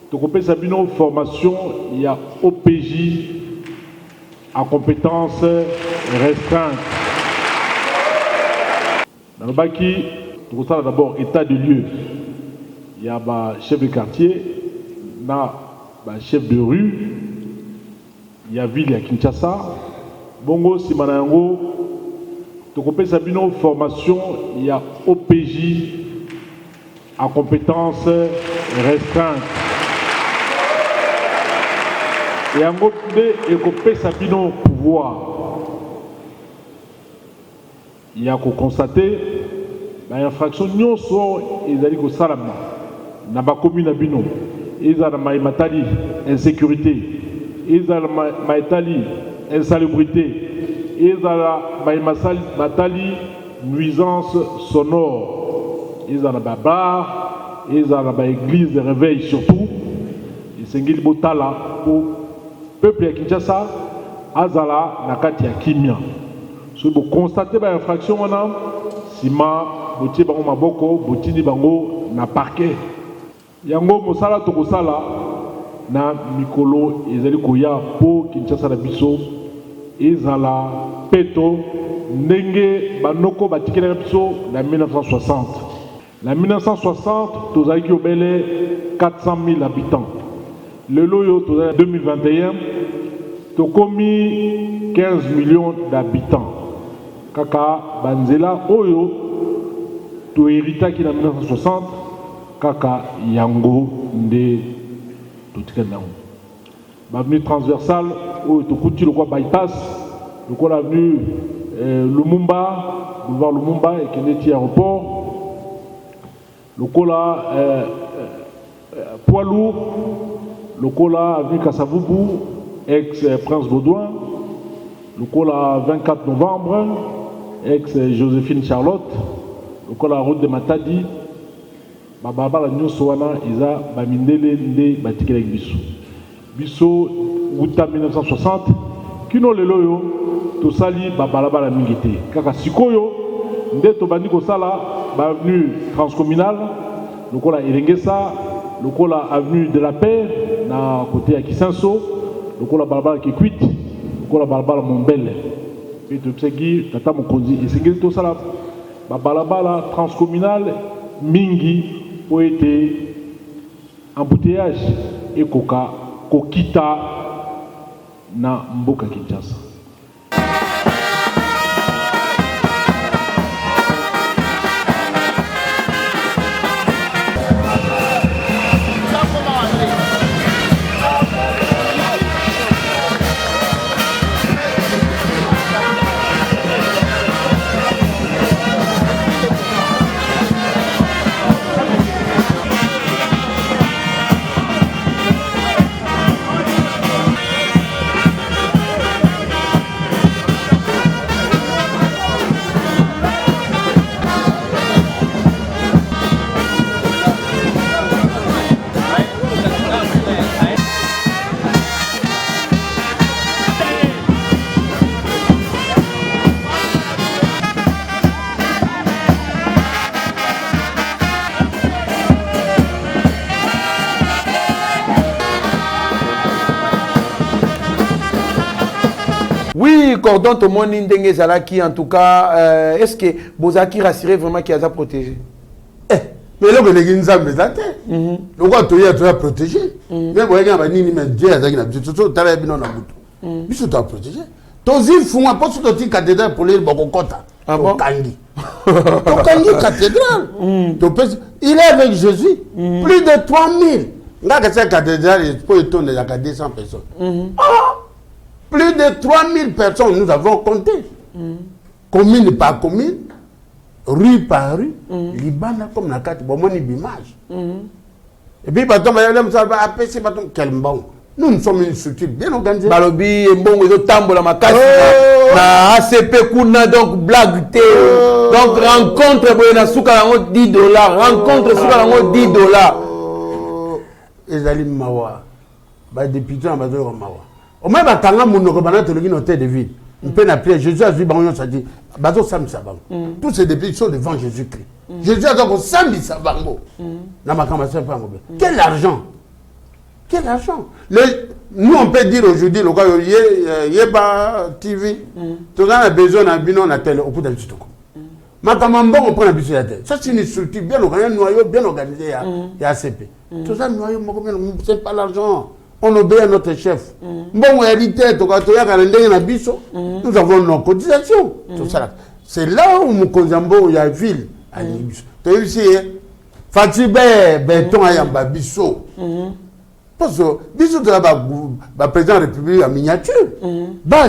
tu comprends Sabino, formation, il y a OPJ à compétences restreintes. Dans le Baki, tu comprends d'abord état de lieu. Il y a un chef de quartier, un chef de rue, il y a ville à Kinshasa. Bongo, si Manayango, tu comprends Sabino, formation, il y a OPJ à compétences restreintes. Et en gros, il y a Sabino pouvoir. Il y a qu'à constater, l'infraction non soit ils allaient au salama, n'a pas commune à Bino, ils ont la matali insécurité, ils ont la matali insalubrité, ils ont la matali nuisance sonore, ils ont la bar, ils ont la église de réveil surtout, ils sont ngili botala pour peuple ya Kinshasa, azala nakati ya kimia. Si vous constatez l'infraction, si vous avez un maboko, vous avez un parquet. Yango mosala tokosala na mikolo ezali koya po Kinshasa na biso ezala peto ndenge banoko batikela biso na 1960. Na 1960, tozali obele 400 000 habitants. Le loyo tozali 2021, tokomi 15 millions d'habitants. Kaka banzela oyo to hérita qui en 1960 kaka yango nde totika nango l'avenue transversale oyo to kuti lokwa bypass lokwa l'avenue Lumumba boulevard Lumumba et Kennedy aéroport lokwa poids lourd lokwa avenue Kasavubu ex Prince Baudouin lokwa 24 novembre ex-Joséphine Charlotte, la route de Matadi, la nyonso wana eza bamindele nde batikela biso. Biso uta 1960, kino lelo yo tosali babalabala mingi te. Kaka sikoyo nde tobandi kosala ba avenue transcommunale, lokola Elengesa, lokola avenue de la Paix na côté ya Kisenso, lokola balabala Kikwit, lokola balabala Mombele. Et de Psegi, Tata Mokonzi, et c'est tout ça là. Balabala transcommunal, Mingi, pour être embouteillage et Koka, Kokita, na Mboka Kinshasa.
Oui, cordon tout le monde ndenge zalaki en tout cas est-ce que Bozaki rassuré vraiment qu'il a protégé?
Mais là que les gens me datent. Le quoi tu es protégé. Mais bon regarde ni mais Dieu a dit na biso to tala bino na butu. Biso ta protégé. Tozi fuma poste to ti cathédrale pour les bokokota.
Ah bon?
Kangi. To kangi cathédrale. Il est avec Jésus. Plus de 3000. Là que cette cathédrale pour étonner à 200 personnes. Plus de 3000 personnes nous avons compté. Commune par commune, rue par rue, Liban comme la carte, bon, mon image. Et puis, quel bon. Nous sommes une structure bien organisée.
Balobi, bon, ils ont tambour la makasi. Na ACP Kuna, donc blague. Donc rencontre, na souka 10 $. Rencontre souka 10 $.
Ils allaient mawa. Bah, député, ambassadeur mawa. Au moins, batanga mon hôtel de ville. On peut appeler Jésus a dit, ça dit, bazo sam sabango. Tous ces députés sont devant Jésus-Christ. Jésus a dit, sam sabango. Quel argent? Quel argent? Nous, on peut dire aujourd'hui, le gars, Yeba TV, tout le monde a besoin d'un binon à tel, au bout d'un petit truc. Makamambo, on prend la bise la tête. Ça, c'est une structure bien organisée, un noyau bien organisé, il y a ACP. Tout ça, noyau, c'est pas l'argent. On obéit à notre chef. Bon, hérité, nous avons nos cotisations. Tout ça. C'est là où Moukozambo, il y a une ville. Tu as vu, Fatibé, Béton, Ayamba, Bisso. Parce que Bisso, tu as le président de la République en miniature.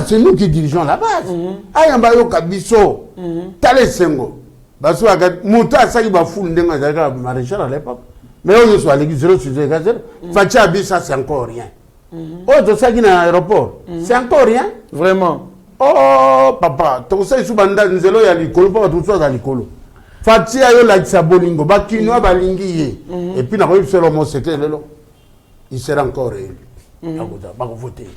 C'est nous qui dirigeons la base. Ayamba, Yoka, Bisso, Tale Sengo. Basso, Mouta, ça, il va foutre un maréchal à l'époque. Mais on est à l'église 0 sur 0. Fatia Abissa, c'est encore rien. Oh, tu sais qu'il y a un aéroport. C'est encore rien.
Vraiment.
Oh, papa, tu sais, il y a Nzelo, il y a l'icolo, pas tout ça dans l'icolo. Fatia, il y a l'Axabolingo, Bakinoa, Balingi. Et puis, il y a un secret, il sera encore réélu. Il va voter.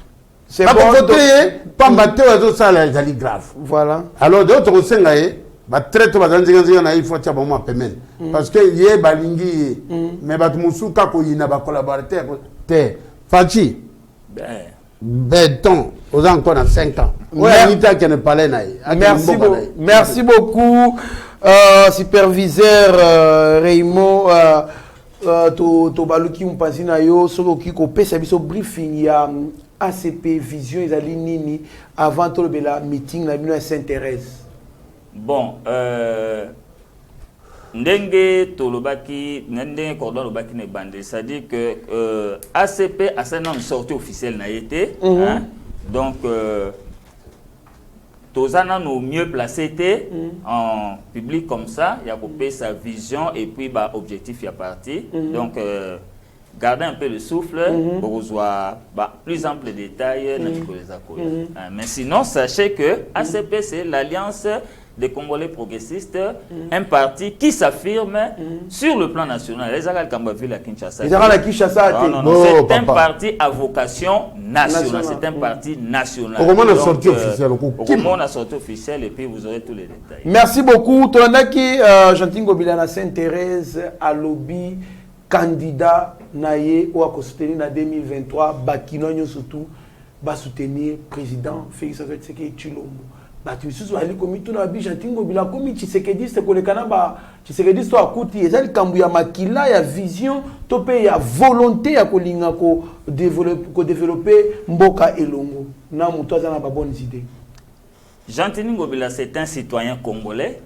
C'est
bon. Il va voter, pas battre, ça, c'est grave.
Voilà.
Alors, d'autres, c'est traite il faut parce que yé balingi mais batmusu kako yina ba collaborateur te Fachi béton aux encore dans 5 ans.
Merci beaucoup superviseur Raymond to baluki mpasi na yo soko ki ko pesa biso briefing ya ACP vision ezali nini avant to le meeting na bino à Sainte-Thérèse.
Bon, ndenge tolobaki, ndenge cordon lobaki ne bande, c'est-à-dire que ACP a sa une sortie officielle n'a été, hein? Donc Tozana nous mieux placé en public comme ça, il y a coupé sa vision et puis bah objectif il y a parti, donc gardez un peu le souffle pour voir plus ample détail mais sinon sachez que ACP c'est l'alliance des Congolais progressistes, un parti qui s'affirme sur le plan national. Les Agal Kambaville à Kinshasa.
Les Agal à Kinshasa.
C'est un parti à vocation nationale. C'est un parti national.
Au moment de la sortie officielle.
Au moment de la sortie officielle, et puis vous aurez tous les détails.
Merci beaucoup. Tolandaki, Gentil Gobilana Sainte-Thérèse, à lobby, candidat naïe ou à soutenir en 2023, Bakino surtout, va soutenir président Félix Tshisekedi Tshilombo. Tu sais, ali komi tu na bi Jantingo bila komi Tshisekedi se kolekana ba Tshisekedi so akuti ezali kambu ya makila ya vision to pe ya volonté ya kolinga ko développer mboka elongo na muto azana ba bonnes idées.
Jantingo bila c'est un citoyen congolais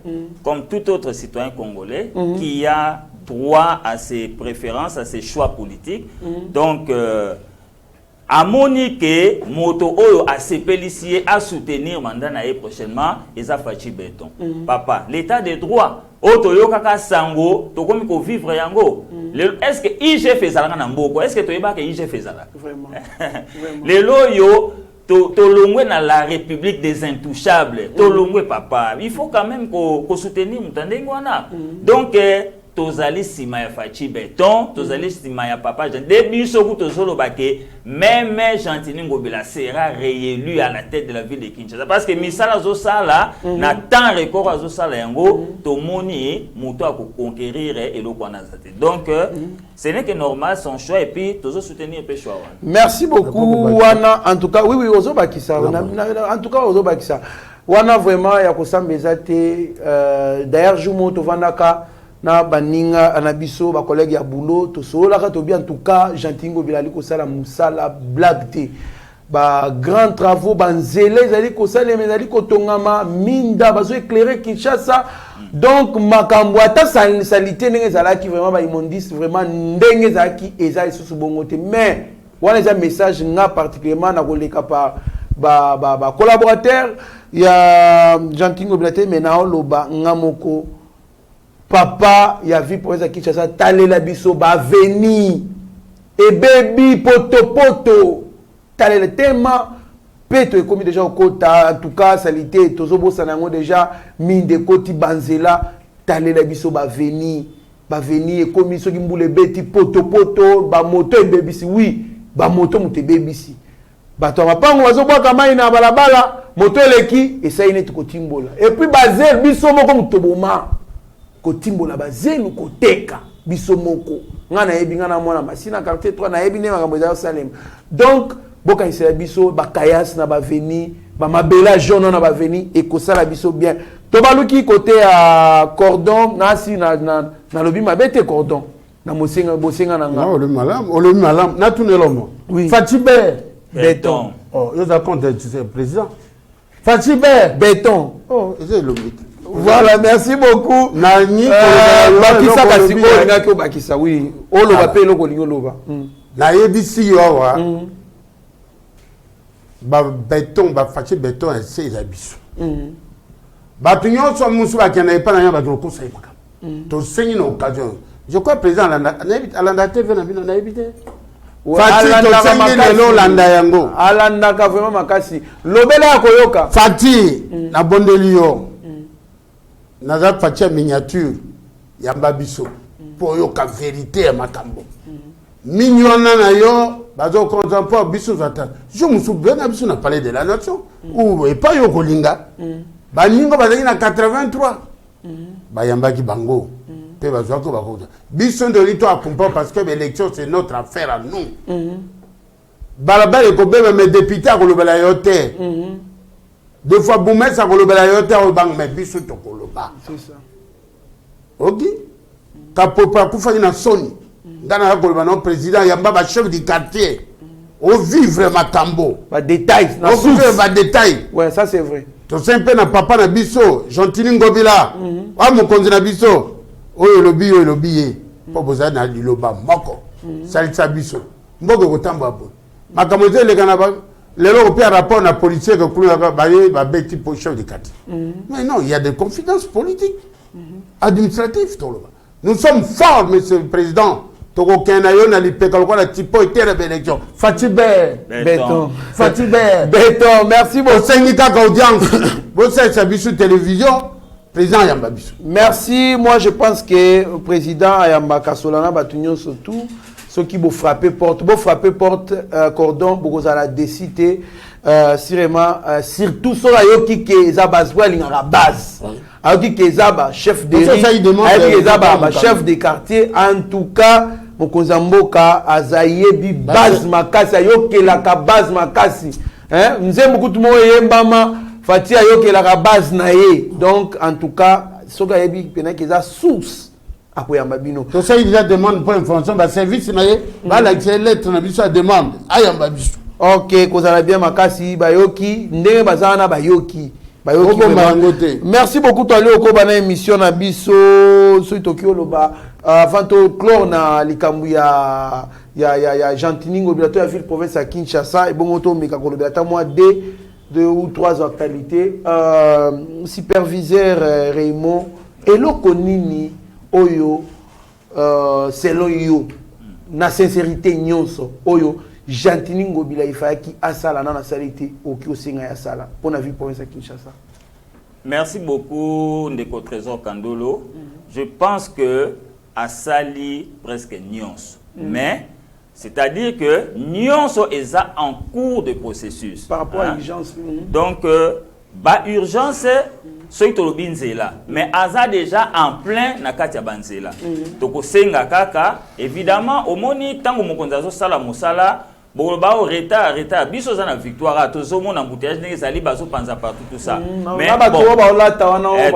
comme tout autre citoyen congolais qui a droit à ses préférences, à ses choix politiques. Donc à Monique, moto oyo a CPLC à soutenir mandat naé prochainement et a Fachi Béton. Papa, l'état de droit, otoyo kaka sango, to komi ko vivre yango. Est-ce que IG fait ça na mboko? Est-ce que to yeba que IG fait ça?
Vraiment.
Les loyo to longwe na la République des intouchables. To longwe papa, il faut quand même ko soutenir mutandenge wana. Donc tozali sima ya Fachi Béton, tozali sima ya papa Jean. Depuis soku tozolo bake, même Gentini Ngobila sera réélu à la tête de la ville de Kinshasa. Parce que misala zo sala, na temps record à zo sala yango, to moni muto a conquérir et lo kwana zate. Donc ce n'est que normal son choix et puis tozo soutenir pe choix.
Merci beaucoup wana. En tout cas, oui ozo bakisa. En tout cas ozo bakisa. Wana vraiment ya kosambeza te d'ailleurs jumo to vanaka na baninga anabiso ba collègue ya boulot to sola ka to bien en tout cas Jantingo bilali ko sala musala blague te ba grand travaux banzele zali ko sala mezali ko tongama minda bazo éclairer Kinshasa donc makambo ata salité ndenge zalaki vraiment ba immondiste vraiment ndenge zaki eza isusu bongo te mais wana eza message nga particulièrement na koleka par ba collaborateur ya Jantingo bilate mais na loba ngamoko papa ya vie pour Kinshasa talela biso ba veni et baby poto talela tellement peto et comme déjà au kota en tout cas salité tozobo sanango déjà mine de koti banzela talela biso ba veni et comme soki mbule beti poto ba moto et baby si oui ba moto mute baby si bato mapango bazoboka mai na balabala moto eleki essaye neti kotimbola et puis bazel biso moko mutoboma kotimbola bazelu koteka biso moko nga na yebi nga na mwana masina quartier 3 na yebi ne makambo za Salem donc boka isela biso bakayas na baveni ba mabela jaune na baveni et kosala biso bien to baluki côté à cordon nasi na lobi mabete cordon na mosenga bosenga na nga
le malam na tunelomo
oui
Fatibert
béton.
Oh, il y a compte du président. Fatibert
béton.
Oh, c'est le mythe.
Voilà, merci beaucoup.
Nani
bakisa kasi olinga ko bakisa oui. Oloba pe loko lingo loba.
Na yebisi yowa. Ba béton ba fachi béton c'est la biso. Ba tunyo so musu ba kena pa na ba ko conseil maka. To senyi na occasion. Je crois président Alanda TV na bino na ebite. Fati to senyi lelo landa yango.
Alanda ka vraiment makasi. Lobela akoyoka.
Fati na bondeli yo. Naza fachi miniature ya mbabiso. Po yo ka vérité ya makambo. Mignona na yo bazo contemporain biso zata. Je me souviens na biso na parler de la nation. Ou et pas yo kolinga. Baningo bazaki na 83. Bayambaki bango. Pe bazwa ko bakoza. Biso ndolito akumpa parce que l'élection c'est notre affaire à nous. Balabala ko beba mes députés ko lobela yote. Deux fois boumé ça ko lobela yote au bank mais biso to ko loba.
C'est ça.
OK. Kapopa kufanya na soni. Ndana ko loba non président yamba ba chef du quartier. Au vivre makambo.
Ba détail
na vivre ba détail.
Ouais, ça c'est vrai.
To simple na papa na biso, Gentili Ngobila. Wa mokonzi na biso. Oyo lobi po bozana liloba moko. Salisa biso. Mbogo kotamba bo. Makamoze le kana ba lelo ko rapport na policier que kulu ba beti po chef de quartier. Mais non, il y a des confidences politiques. Administratives toloba. Nous sommes forts monsieur le président. Toko kenayo na lipeka ko la tipo etere élection. Fatibert
béton.
Fatibert
béton. Merci beaucoup.
Sengika audience. Vous savez ça biso télévision. Président Yamba biso.
Merci. Moi je pense que le président Yamba Kasolana Batunyo surtout ceux qui vont frapper porte cordon beaucoup à la décité surtout sur ayoki ke zabas à base ayoki ke zaba chef de chef de quartier en tout cas mokonzamboka azayebi base makasi ayoki la base makasi hein nzembo kutumo yembama Fati ayoki la base na ye donc en tout cas soka yebi pena ke za source akoyamba bino
to ça il a demande pour information ba service na ye ba la lettre na biso demande ayamba biso.
OK kozala bien makasi bayoki ndenge bazana bayoki merci beaucoup toi le ko bana émission na biso so Tokyo loba avant to clore na likambu ya Gentili Ngobila to ya ville province à Kinshasa et bongo to meka ko lobela ta moi 2 ou 3 actualités superviseur Raymond eloko nini oyo selon yo na sincérité nyonso oyo Gentili Ngobila ifaki asala na salité oki osenga ya sala pour la ville province à Kinshasa.
Merci beaucoup Ndeko Trésor Kandolo. Je pense que asali presque nyonso mais c'est-à-dire que nyonso est en cours de processus
par rapport à l'urgence.
Donc ba urgence soki tolobi nzela mais aza déjà en plein na kati ya banzela tokosenga kaka évidemment omoni tango mokonzi azosala mosala boloba o retard biso za na victoire tozomona embouteillage ndenge ezali bazopanza partout tout ça mais bon,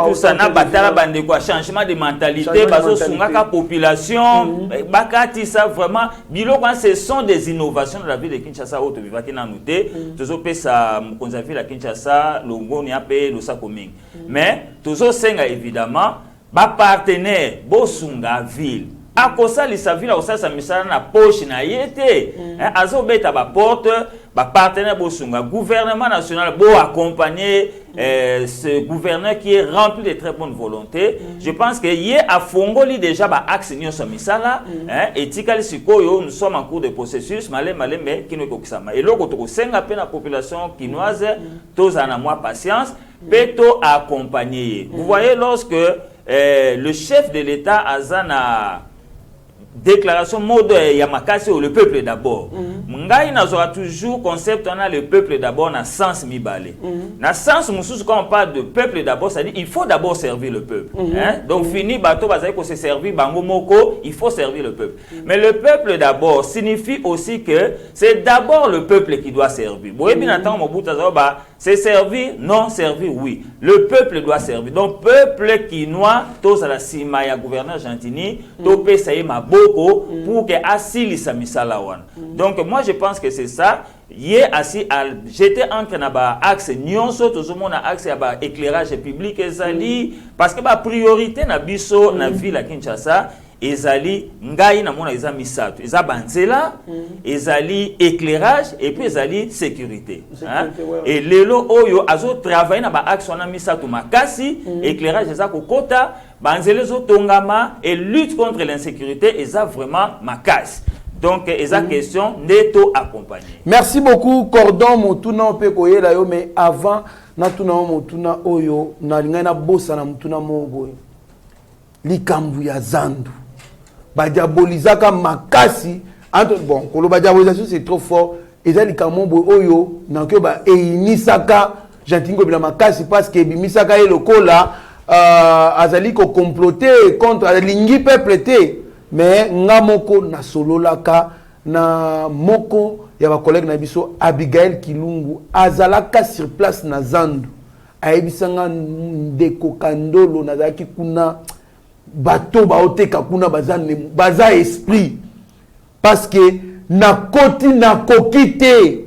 tout ça na batala bandeko ya changement de mentalité bazosungaka population bakati ça vraiment biloko ce sont des innovations de la ville de Kinshasa oyo tobivaki nanu te tozopesa mokonzi ya ville ya Kinshasa longoni ape losako mingi mais tozosenga évidemment bapartenaire bosunga ville akosalisa ville akosalisa misala na poche na yete azobeta ba porte ba partenaire bosunga gouvernement national bo accompagner ce gouverneur qui est rempli de très bonne volonté. Je pense que yé a fongoli déjà ba axe nyonso misala et tikali sikoyo nous sommes en cours de processus mais qui ne kokisama et loko to senga pe na population kinoise tozana moi patience peto accompagner. Vous voyez lorsque le chef de l'État azana déclaration mode Yamakasi ou le peuple d'abord. Ngai n'a toujours concept on a le peuple d'abord na sens mibale. Na sens mususu quand on parle de peuple d'abord, ça dit il faut d'abord servir le peuple. Hein? Donc fini bateau bazai ko se servir bango moko, il faut servir le peuple. Mais le peuple d'abord signifie aussi que c'est d'abord le peuple qui doit servir. Boye bien attend Mobutu Azaoba, c'est servir, non servir oui. Le peuple doit servir. Donc peuple quinois, tous à la cima ya gouverneur Gentini, to pesa maboko pour que asili sa misala wana. Donc moi je pense que c'est ça. Yé assis à j'étais entre na axe nyonso tout le monde a accès à éclairage public ezali parce que ba priorité na biso na ville à Kinshasa ezali ngai na mona eza misato eza banzela ezali éclairage et puis ezali sécurité hein? Et lelo oyo azo travailler na ba axe na misato makasi éclairage eza kokota banzela zo tongama et lutte contre l'insécurité eza vraiment makasi. Donc, il y a une question neto accompagné.
Merci beaucoup, Cordon Motuna Opekoye là, mais avant, Natuna Motuna Oyo, Nalingana Bossa Motuna Mogo, Likambu ya Zandu, Badiabolizaka Makasi, bon, Kolo Badiabolisation c'est trop fort, et ça Likambu Oyo, Nankoba Einisaka, Jantingo Bila Makasi, parce que Bimisaka et le Kola, Azali ko comploté contre Lingi peuple té. Mais nga moko na sololaka na moko ya ba collègue na biso Abigail Kilungu azalaka sur place na Zandu ayebisanga ndeko kandolo nazaki kuna bato baoteka kuna baza esprit parce que na koti na kokite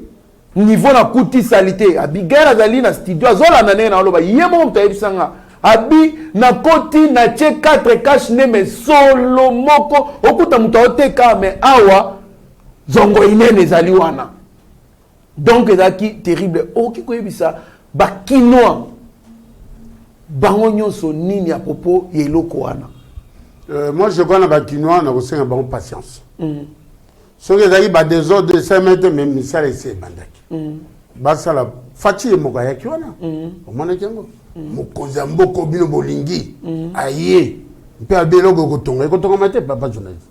niveau na kuti salité Abigail azali na studio azola na nene na loba yemo mutayebisanga abi na koti na che 4 cash neme solo moko okuta mutaoteka me awa zongo inene ezali wana donc ezaki terrible oki koyebisa bakinoa bango nyonso nini à propos yeloko wana
moi je connais bakinoa na kosenga bango patience soki ezali ba désordre de 5 mètres même misala ese bandaki basala faci moko ayaki wana omonaki yango mokonzi mboko bino bolingi aye mpe abeloko kotonga mate papa journaliste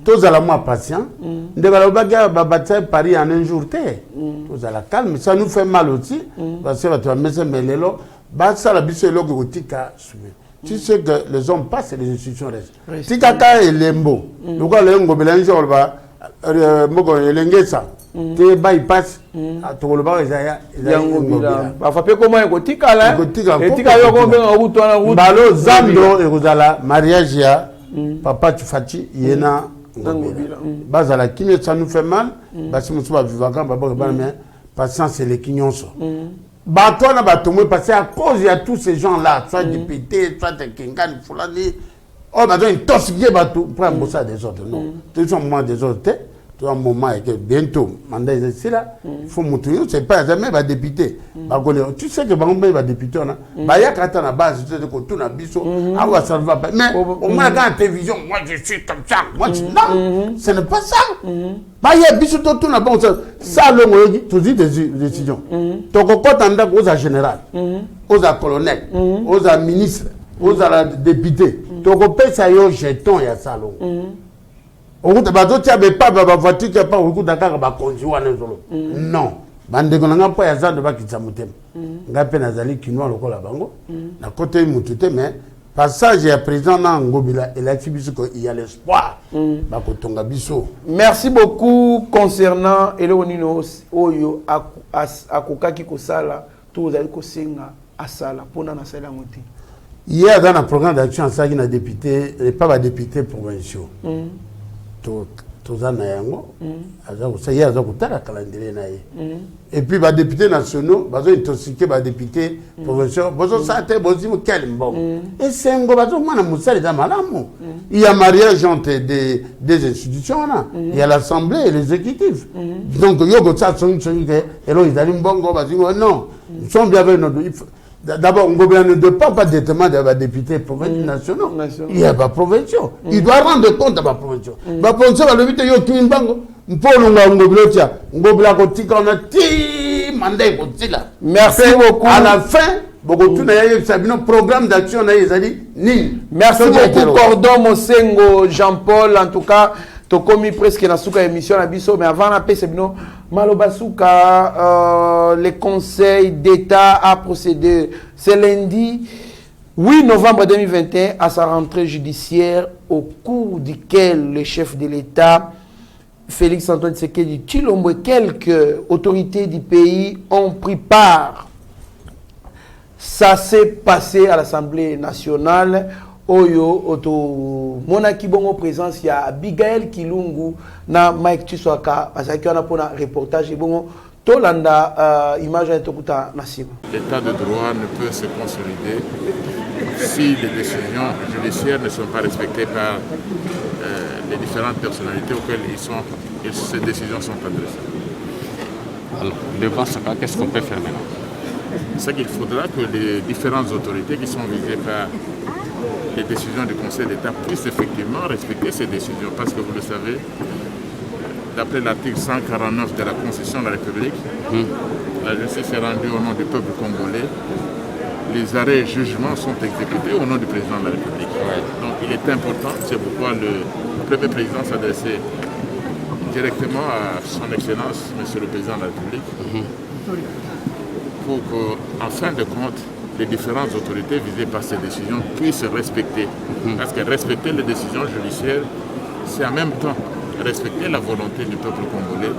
tozala moi patient ndeko alobaki babatia Paris en un jour te tozala calme ça nous fait mal aussi parce que bato bamesa melelo basala biso eloko kotika soume. Tu sais que les hommes passent et les institutions restent. Tikaka et lembo. Loka le ngobela nje olba moko elengesa. Te bay passe a toloba ezaya ngobela.
Ba fa pe comment ekotika là.
Etika yo ko benga ruto na ruto. Balo zando ekozala mariage ya papa Tufati yena ngobela. Bazala kimé ça nous fait mal. Basi musu ba vivaka ba ba mais patience c'est les kinyonso. Bateau na bateau parce à cause il y a tous ces gens là soit députés soit Kengan Fulani oh bateau une toxique bateau pour un bossa des autres non tout un moment des autres tout un moment et que bientôt mandat ici là faut monter c'est pas jamais va député tu sais que Bangombe va député on a bah y a quand na base de tout na biso ah ça va pas mais au moins quand télévision moi je suis comme ça moi non ce n'est pas ça bah y a biso tout na bon ça le tu dis des décisions donc quand on a aux général aux colonel aux ministres aux députés donc on paye ça yo jeton ya salon au bout de bateau tu avais pas ba voiture qui pas au bout d'accord ba konji wana zolo non bande konanga pa ya zando ba kitsa mutema ngape nazali kinwa lokola bango na côté mutute mais passage ya président na ngobila et la tibisuko il y a l'espoir ba kotonga biso.
Merci beaucoup concernant elonino oyo akokaki kosala to zali kosenga asala pona na sala ngoti.
Hier dans un programme d'action ça qui na député et pas député provinciaux. Tozana yango aza ça y a za kutala calendrier na ye et puis ba députés nationaux bazo intoxiquer ba députés provinciaux bazo ça te bozimo quel bon et sengo bazo mwana musali da malamu il y a mariage entre des institutions là il y a l'assemblée et l'exécutif donc yoko ça son que elo izali mbongo bazingo non nous sommes bien avec notre d'abord, on ne doit pas déterminer des députés provinciaux nationaux. Il y a pas provinciaux. Il doit rendre compte à ma provinciaux. Ma provinciaux va le vite yo qui bango. Merci beaucoup. À la fin, programme d'action
merci beaucoup Cordon Mosengo Jean-Paul. En tout cas, tu as commis presque la émission à Bisso, mais avant la paix, c'est bien. Malobasuka, le Conseil d'État a procédé ce lundi 8 novembre 2021 à sa rentrée judiciaire, au cours duquel le chef de l'État, Félix Antoine Tshisekedi Tshilombo, et quelques autorités du pays ont pris part. Ça s'est passé à l'Assemblée nationale. Oyo oto monaki bongo présence ya Abigail Kilungu na Mike Chiswaka parce qu'il y a un reportage bongo tolanda image tokuta nasima.
L'état de droit ne peut se consolider si les décisions judiciaires ne sont pas respectées par les différentes personnalités auxquelles ces décisions sont adressées.
Alors, devant ce cas, qu'est-ce qu'on peut faire maintenant?
C'est qu'il faudra que les différentes autorités qui sont visées par les décisions du Conseil d'État puissent effectivement respecter ces décisions. Parce que vous le savez, d'après l'article 149 de la Constitution de la République, la justice est rendue au nom du peuple congolais. Les arrêts et jugements sont exécutés au nom du président de la République. Donc il est important, c'est pourquoi le premier président s'adressait directement à son Excellence, Monsieur le Président de la République, pour qu'en fin de compte, les différentes autorités visées par ces décisions puissent respecter. Parce que respecter les décisions judiciaires, c'est en même temps respecter la volonté du peuple congolais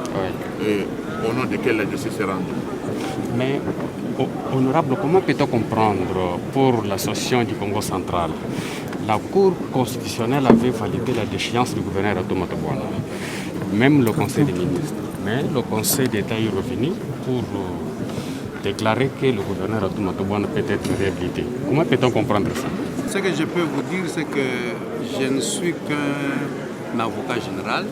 et au nom duquel la justice est rendue.
Mais, honorable, comment peut-on comprendre pour l'association du Congo central, la Cour constitutionnelle avait validé la déchéance du gouverneur Ato Bwana, même le Conseil des ministres, mais le Conseil d'État est revenu pour déclarer que le gouverneur Ato Bwana peut être réhabilité. Comment peut-on comprendre ça?
Ce que je peux vous dire, c'est que je ne suis qu'un avocat général.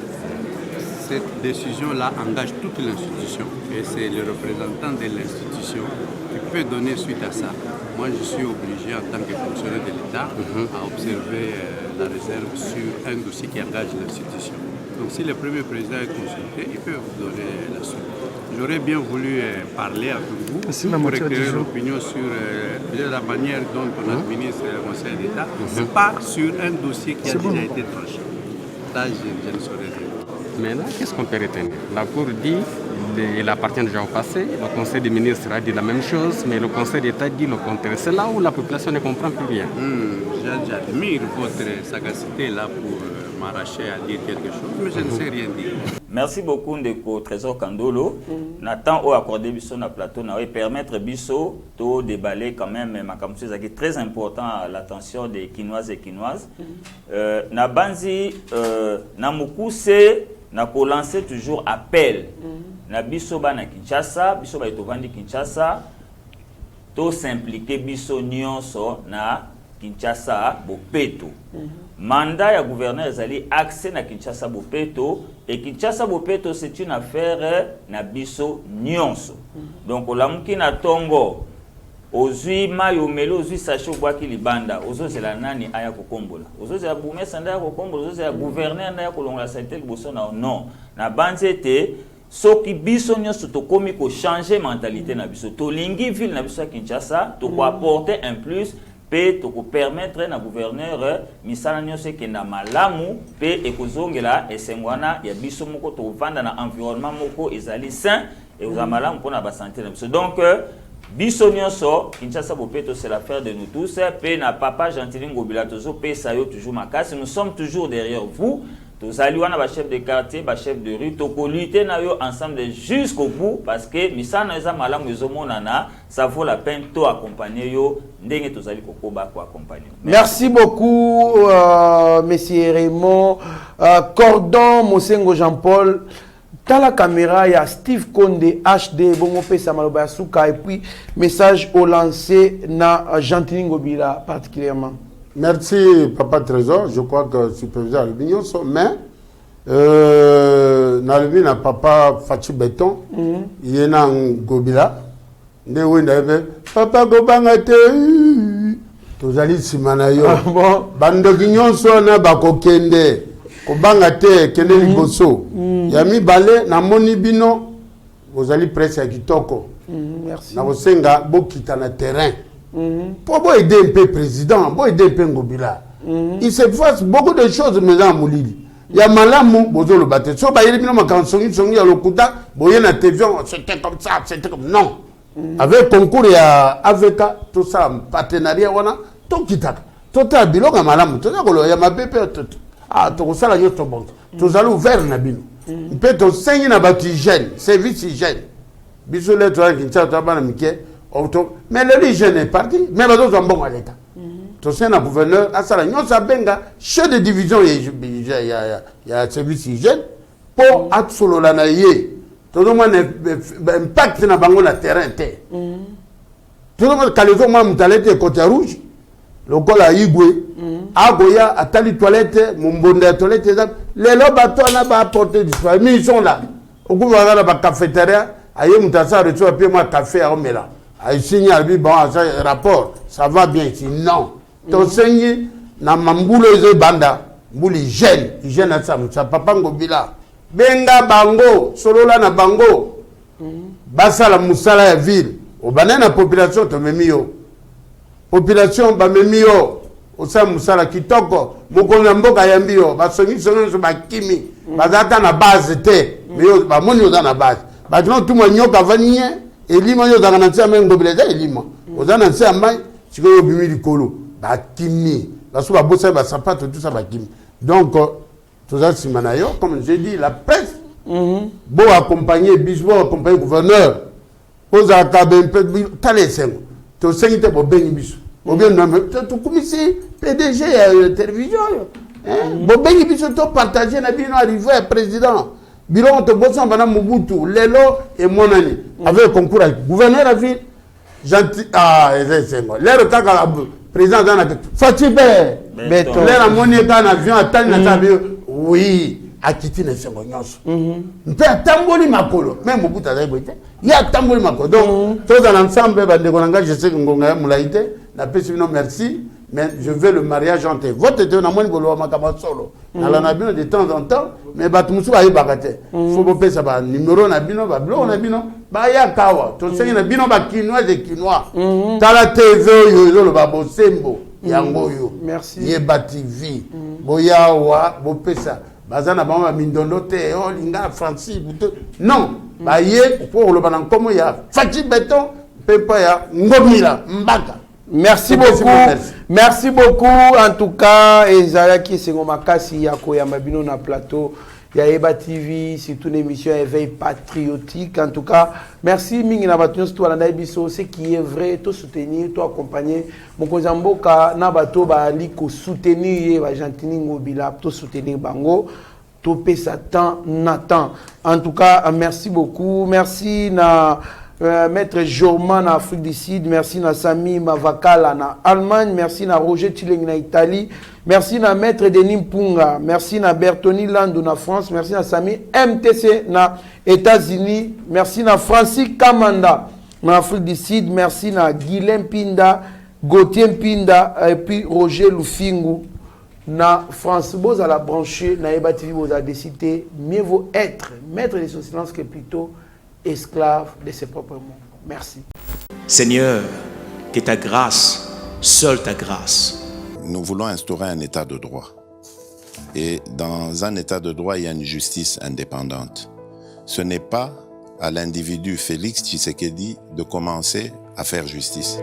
Cette décision-là engage toute l'institution et c'est le représentant de l'institution qui peut donner suite à ça. Moi, je suis obligé en tant que fonctionnaire de l'État à observer la réserve sur un dossier qui engage l'institution. Donc si le premier président est consulté, il peut vous donner la suite. J'aurais bien voulu parler avec vous pour éclairer l'opinion sur la manière dont on administre le Conseil d'État, mais pas sur un dossier qui a déjà été tranché. Là, je ne saurais dire.
Maintenant, qu'est-ce qu'on peut retenir? La Cour dit qu'il appartient déjà au passé, le Conseil des ministres a dit la même chose, mais le Conseil d'État dit le contraire. C'est là où la population ne comprend plus rien.
J'admire votre sagacité là pour m'arracher à dire quelque chose, mais je ne sais rien dire.
Merci beaucoup Ndeko Trésor Kandolo. Nathan au accordé biso na plateau na permettre biso to déballer quand même ma comme chose qui est très important à l'attention des Kinoises et Kinoises. Na banzi na mukuse na ko lancer toujours appel. Na biso ba na Kinshasa, biso ba etovandi Kinshasa to s'impliquer biso nyonso na Kinshasa Bopeto. Mandat ya gouverneur ezali accès na Kinshasa Bopeto et Kinshasa Bopeto c'est une affaire na biso nyonso. Donc olamuki na tongo ozui mayomelo ozui sacho bwaki libanda ozozela nani aya kokombola ozozela boumesa nda ya kokombola ozozela gouverneur nda ya kolongola santé liboso na non na banzete soki biso nyonso tokomi ko changer mentalité na biso tolingi ville na biso ya Kinshasa to ko apporter un plus pe to ko permettre na gouverneur misala nyonso ekenda malamu pe ekozongela esengwana ya biso moko to vanda na environnement moko ezali sain et aux malamu pona ba santé na biso. Donc biso nyonso Kinshasa Bopeto c'est l'affaire de nous tous pe na papa Gentil Ngobila tozo pe sayo toujours makasi, nous sommes toujours derrière vous. Tous allez wana ba chef de quartier, ba chef de rue, to ko lutter na yo ensemble jusqu'au bout parce que misana eza malamu ezomonana, ça vaut la peine to accompagner yo ndenge to zali kokoba ko accompagner.
Merci beaucoup monsieur Raymond Cordon Mosengo Jean-Paul. Dans la caméra, il y a Steve Konde HD, Bongo Pesa Maloba Souka, et puis message au lancé na Gentil Ngobila particulièrement.
Merci Papa Trésor, je crois que superviseur Albignon, mais Nalumi na Papa Fachi Beton, il y a un Ngobila, Papa Gobangate, Tozali Simanayo, Bando Guignon Sona Bakokende. Kobangate kende liboso yami balé na moni bino vous allez presque à kitoko merci na bosenga bokita na terrain Pour aider un peu le président, pour aider un peu Ngobila. Il se passe beaucoup de choses maintenant à Moulili. Il y a Malamou, Bozo le batteur. Si on va y aller, quand il y a le Kouta, il y a la télévision, c'était comme ça, c'était comme. Non. Avec concours, il y a AVK, tout ça, partenariat, tout qui t'a. Tout a bilon à Malamou. Tout ça, il y a ma bébé. Ah, tout ça, il y a tout bon. Tout ça, ouvert, Nabino. Il peut te saigner na bâti hygiène, service hygiène. Bisous les trois qui tient à la Mickey. Mais l'hygiène est parti. Mais les autres sont bons à l'état. Tout ça, le gouverneur, à ça, nous avons chef de division, il y a service hygiène. Pour être solo la naïe, tout le monde impact na bango na terrain. Tout le monde, quand les hommes ont été côté rouge, le col à Igwe, Agoya, à Tali Toilette, mon bon de toilette, les lobatons n'ont pas apporté disparu. Mais ils sont là. Au gouvernement de la cafétéria, aïe, Moutassa reçoit un peu moins café à Omela. Aïe, signe à lui, bon, ça, rapport, ça va bien ici. Non. Ton seigneur, na mamboule banda, mouli gêne, hygiène à ça, papa Ngobila. Benga bango, solo là na bango. Bassa la moussala ya ville. Au banan la population, te memio. Population, ba memio. Au sein moussala kitoko. Mokonga mboka yambio. Ba songi songi ba kimi. Ba data na base te. Mais ba moni oza na base. Ba non tout mo nyoka vanien. Elima yo za na ntia men ngobeleza elima. Oza na ntia mai, siko yo bimi likolo. Ba kimi. Ba so ba bossa ba sapato tout ça ba kimi. Donc tout ça simanayo comme j'ai dit la presse beau accompagner bisbo accompagner gouverneur aux akabe peu talé sengo to sengite bo bengi biso bo bien non to commissaire PDG à télévision bo bengi biso to partager na bino arrivé président bilan to bossa bana Mobutu lelo et monani avec concours gouverneur à ville gentil sengo l'air kaka président dans la Fatibé béton l'air à monnaie dans avion attendre na tabio oui à quitter les secondes n'té tamboli makolo même Mobutu a dit il y a tamboli makolo donc tous dans l'ensemble je sais que ngonga mulaité la pesi non merci mais je veux le mariage entre votre de na moni bolo makaba solo na la nabino de temps en temps mais batumusu ba yibakate faut bopé ça ba numéro na bino ba blo na bino ba ya kawa to sengi na bino ba quinois de quinois tala TV yo lo ba bosembo yango yo
merci
yeba TV boya wa bopé ça bazana ba ma mindondo te oh linga Francis non ba ye pour le banan comme ya Fati Béton pepa ya ngomila mbaka.
Merci beaucoup. Merci beaucoup. En tout cas, Ezalaki Sengomakasi Yako Yamabino na plateau. Yaeba TV, c'est une émission éveil patriotique. En tout cas, merci Mingina Batunos, toi la biso, ce qui est vrai, tout soutenir, tout accompagner. Mon Kozamboka, Nabato, Baliko, soutenir, Bajantini Ngobila, tout soutenir Bango, tout pesa temps, Nathan. En tout cas, merci beaucoup. Merci na. Maître Jorman en Afrique du Sud, merci na Sami Mavakala en Allemagne, merci na Roger Tilling en Italie, merci na Maître Denis Mpunga, merci na Bertoni Landou en France, merci na Sami MTC na États-Unis, merci na Francis Kamanda en Afrique du Sud, merci na Guilhem Pinda, Gauthier Pinda et puis Roger Lufingu na France. Vous allez brancher, na Eba TV, vous allez décider, mieux vaut être maître de son silence que plutôt esclave de ses propres mots. Merci.
Seigneur, que ta grâce, seule ta grâce.
Nous voulons instaurer un état de droit. Et dans un état de droit, il y a une justice indépendante. Ce n'est pas à l'individu Félix Tshisekedi de commencer à faire justice.